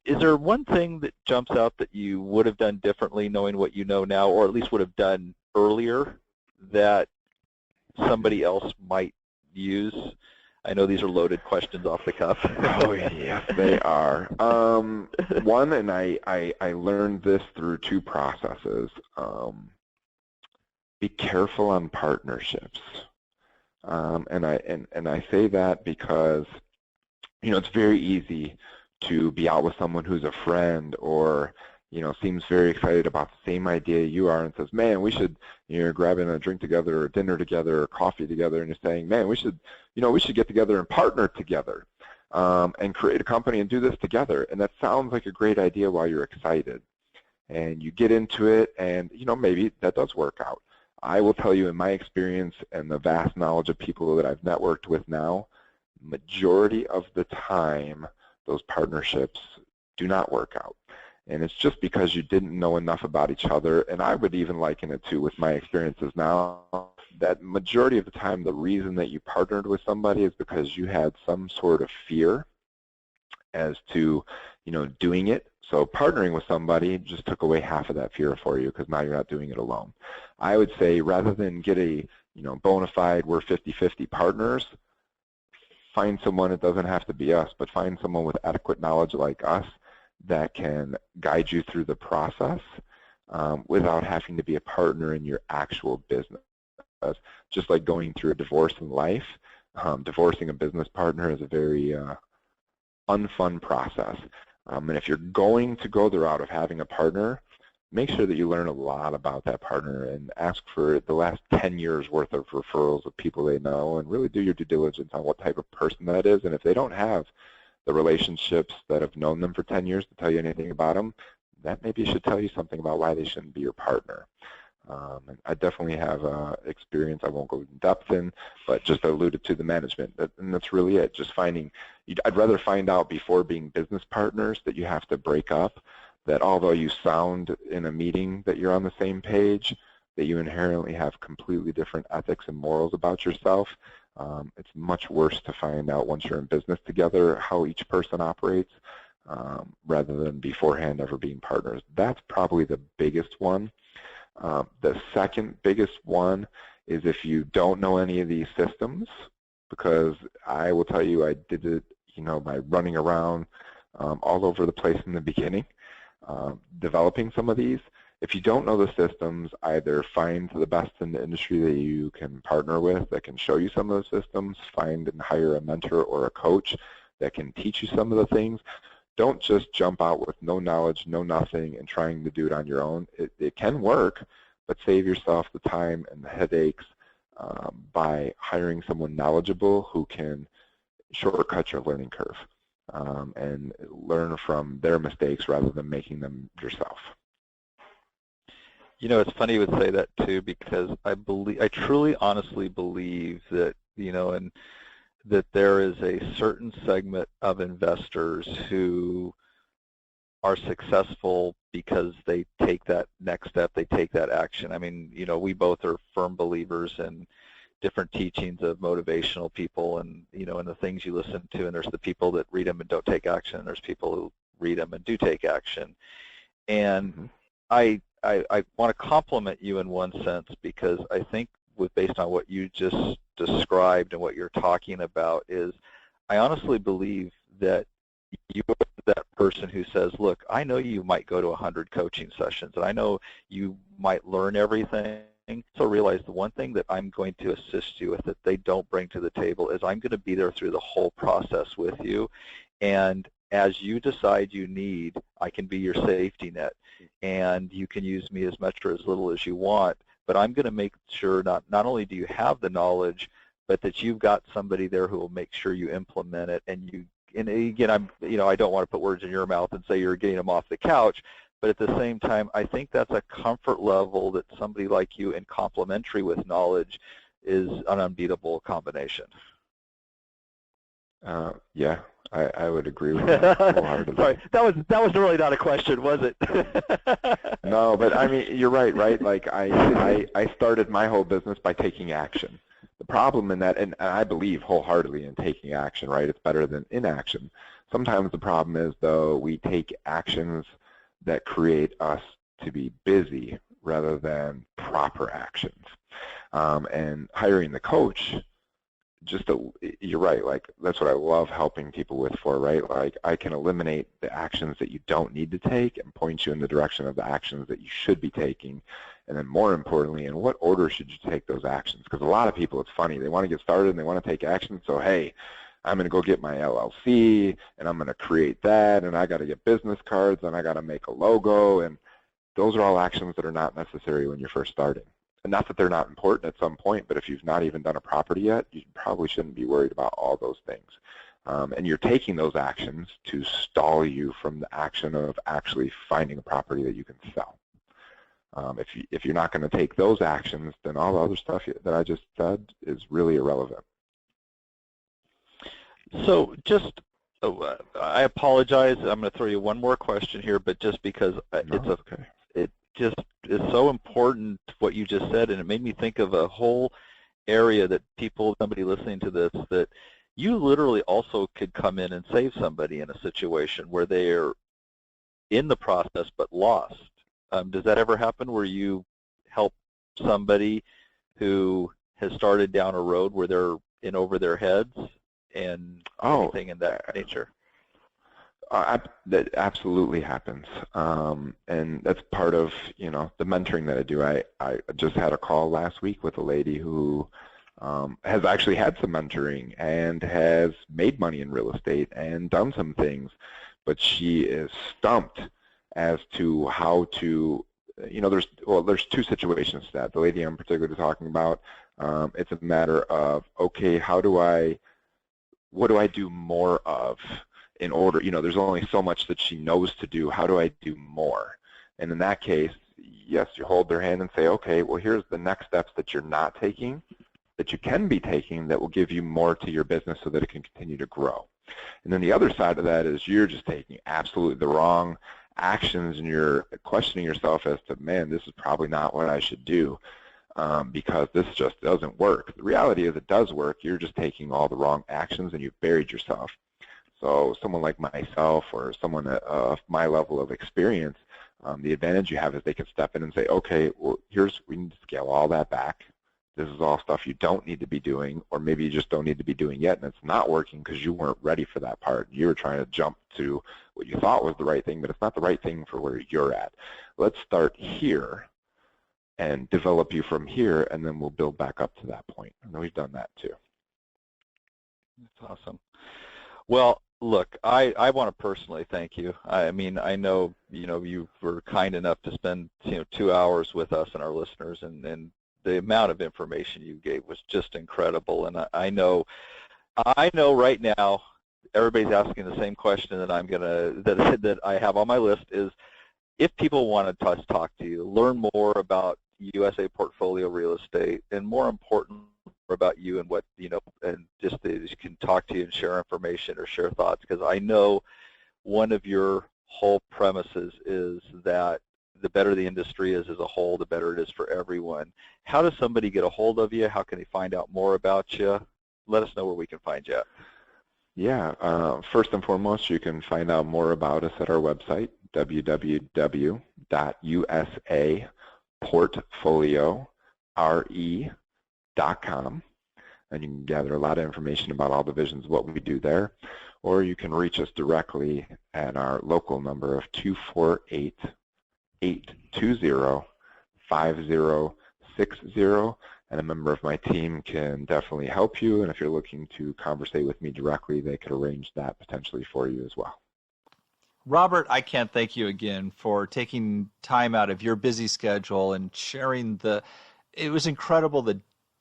is there one thing that jumps out that you would have done differently knowing what you know now, or at least would have done earlier, that somebody else might use? I know these are loaded questions off the cuff. Oh, yes, they are. One, and I learned this through two processes. Be careful on partnerships. And I say that because, it's very easy to be out with someone who's a friend, or, seems very excited about the same idea you are, and says, man, we should, you're grabbing a drink together or dinner together or coffee together, and you're saying, man, we should get together and partner together and create a company and do this together. And that sounds like a great idea while you're excited. And you get into it, and, maybe that does work out. I will tell you, in my experience and the vast knowledge of people that I've networked with now, majority of the time, those partnerships do not work out. And it's just because you didn't know enough about each other. And I would even liken it to, with my experiences now, that majority of the time, the reason that you partnered with somebody is because you had some sort of fear as to, doing it. So partnering with somebody just took away half of that fear for you, because now you're not doing it alone. I would say, rather than get a, bona fide, we're 50-50 partners, find someone, it doesn't have to be us, but find someone with adequate knowledge like us that can guide you through the process without having to be a partner in your actual business. Just like going through a divorce in life, divorcing a business partner is a very unfun process. And if you're going to go the route of having a partner, make sure that you learn a lot about that partner and ask for the last 10 years worth of referrals of people they know, and really do your due diligence on what type of person that is. And if they don't have the relationships that have known them for 10 years to tell you anything about them, that maybe should tell you something about why they shouldn't be your partner. And I definitely have experience I won't go in depth in, but just alluded to the management. And that's really it, just finding, I'd rather find out before being business partners that you have to break up, that although you sound in a meeting that you're on the same page, that you inherently have completely different ethics and morals about yourself. It's much worse to find out once you're in business together how each person operates, rather than beforehand ever being partners. That's probably the biggest one. The second biggest one is if you don't know any of these systems, because I will tell you, I did it, by running around all over the place in the beginning, developing some of these. If you don't know the systems, either find the best in the industry that you can partner with that can show you some of the systems, find and hire a mentor or a coach that can teach you some of the things. Don't just jump out with no knowledge, no nothing, and trying to do it on your own. It can work, but save yourself the time and the headaches by hiring someone knowledgeable who can shortcut your learning curve and learn from their mistakes rather than making them yourself. You know, it's funny you would say that too, because I truly, honestly believe that, you know, and that there is a certain segment of investors who are successful because they take that next step, they take that action. I mean, you know, we both are firm believers in different teachings of motivational people, and, you know, and the things you listen to, and there's the people that read them and don't take action, and there's people who read them and do take action. And I want to compliment you in one sense, because I think based on what you just described and what you're talking about is, I honestly believe that you are that person who says, look, I know you might go to 100 coaching sessions, and I know you might learn everything. So realize the one thing that I'm going to assist you with that they don't bring to the table is I'm going to be there through the whole process with you. And as you decide you need, I can be your safety net, and you can use me as much or as little as you want, but I'm going to make sure not only do you have the knowledge, but that you've got somebody there who will make sure you implement it. And again, I don't want to put words in your mouth and say you're getting them off the couch, but at the same time, I think that's a comfort level that somebody like you, and complementary with knowledge, is an unbeatable combination. Yeah, I would agree with that wholeheartedly. Sorry, that was really not a question, was it? No, but I mean, you're right? Like I started my whole business by taking action. The problem in that, and I believe wholeheartedly in taking action, right? It's better than inaction. Sometimes the problem is, though, we take actions that create us to be busy rather than proper actions. And hiring the coach, you're right, like that's what I love helping people with right? Like I can eliminate the actions that you don't need to take and point you in the direction of the actions that you should be taking. And then more importantly, in what order should you take those actions? Because a lot of people, it's funny, they want to get started and they want to take action. So, hey, I'm going to go get my LLC, and I'm going to create that, and I got to get business cards, and I got to make a logo. And those are all actions that are not necessary when you're first starting. And not that they're not important at some point, but if you've not even done a property yet, you probably shouldn't be worried about all those things. And you're taking those actions to stall you from the action of actually finding a property that you can sell. If you're not going to take those actions, then all the other stuff that I just said is really irrelevant. So I apologize. I'm going to throw you one more question here, but just because it just is so important what you just said, and it made me think of a whole area that somebody listening to this, that you literally also could come in and save somebody in a situation where they're in the process but lost. Does that ever happen where you help somebody who has started down a road where they're in over their heads and anything in that nature? That absolutely happens, and that's part of the mentoring that I do. I just had a call last week with a lady who has actually had some mentoring and has made money in real estate and done some things, but she is stumped as to how to, there's two situations to that. The lady I'm particularly talking about, it's a matter of, okay, what do I do more of in order, there's only so much that she knows to do. How do I do more? And in that case, yes, you hold their hand and say, okay, well, here's the next steps that you're not taking, that you can be taking, that will give you more to your business so that it can continue to grow. And then the other side of that is you're just taking absolutely the wrong actions, and you're questioning yourself as to, man, this is probably not what I should do. Because this just doesn't work. The reality is it does work. You're just taking all the wrong actions and you've buried yourself. So someone like myself or someone of my level of experience, the advantage you have is they can step in and say, okay, well, we need to scale all that back. This is all stuff you don't need to be doing, or maybe you just don't need to be doing yet, and it's not working because you weren't ready for that part. You were trying to jump to what you thought was the right thing, but it's not the right thing for where you're at. Let's start here and develop you from here, and then we'll build back up to that point. And we've done that too. That's awesome. Well, look, I want to personally thank you. I mean, I know, you were kind enough to spend, 2 hours with us and our listeners, and the amount of information you gave was just incredible. And I know I know right now everybody's asking the same question that that I have on my list is, if people want to talk to you, learn more about USA Portfolio Real Estate, and more important about you and what, and just they can talk to you and share information or share thoughts, because I know one of your whole premises is that the better the industry is as a whole, the better it is for everyone. How does somebody get a hold of you? How can they find out more about you? Let us know where we can find you at. Yeah, first and foremost, you can find out more about us at our website, www.usaportfoliore.com, and you can gather a lot of information about all divisions of what we do there. Or you can reach us directly at our local number of 248-820-5060, and a member of my team can definitely help you. And if you're looking to conversate with me directly, they could arrange that potentially for you as well. Robert, I can't thank you again for taking time out of your busy schedule and sharing it was incredible,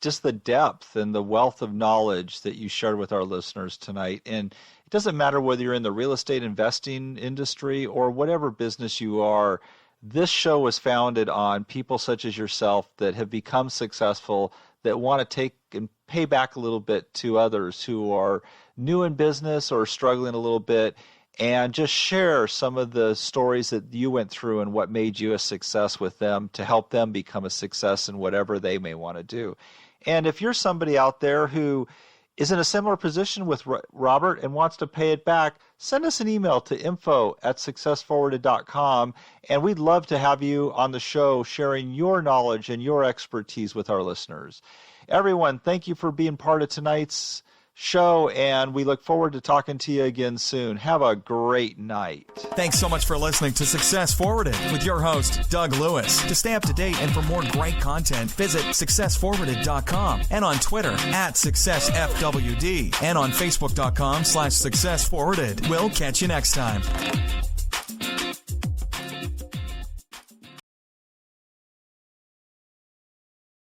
just the depth and the wealth of knowledge that you shared with our listeners tonight. And it doesn't matter whether you're in the real estate investing industry or whatever business you are, this show was founded on people such as yourself that have become successful, that want to take and pay back a little bit to others who are new in business or struggling a little bit, and just share some of the stories that you went through and what made you a success with them to help them become a success in whatever they may want to do. And if you're somebody out there who is in a similar position with Robert and wants to pay it back, send us an email to info@successforwarded.com, and we'd love to have you on the show sharing your knowledge and your expertise with our listeners. Everyone, thank you for being part of tonight's show, and we look forward to talking to you again soon. Have a great night. Thanks so much for listening to Success Forwarded with your host, Doug Lewis. To stay up to date and for more great content, visit successforwarded.com and on Twitter @SuccessFWD and on Facebook.com/SuccessForwarded. We'll catch you next time.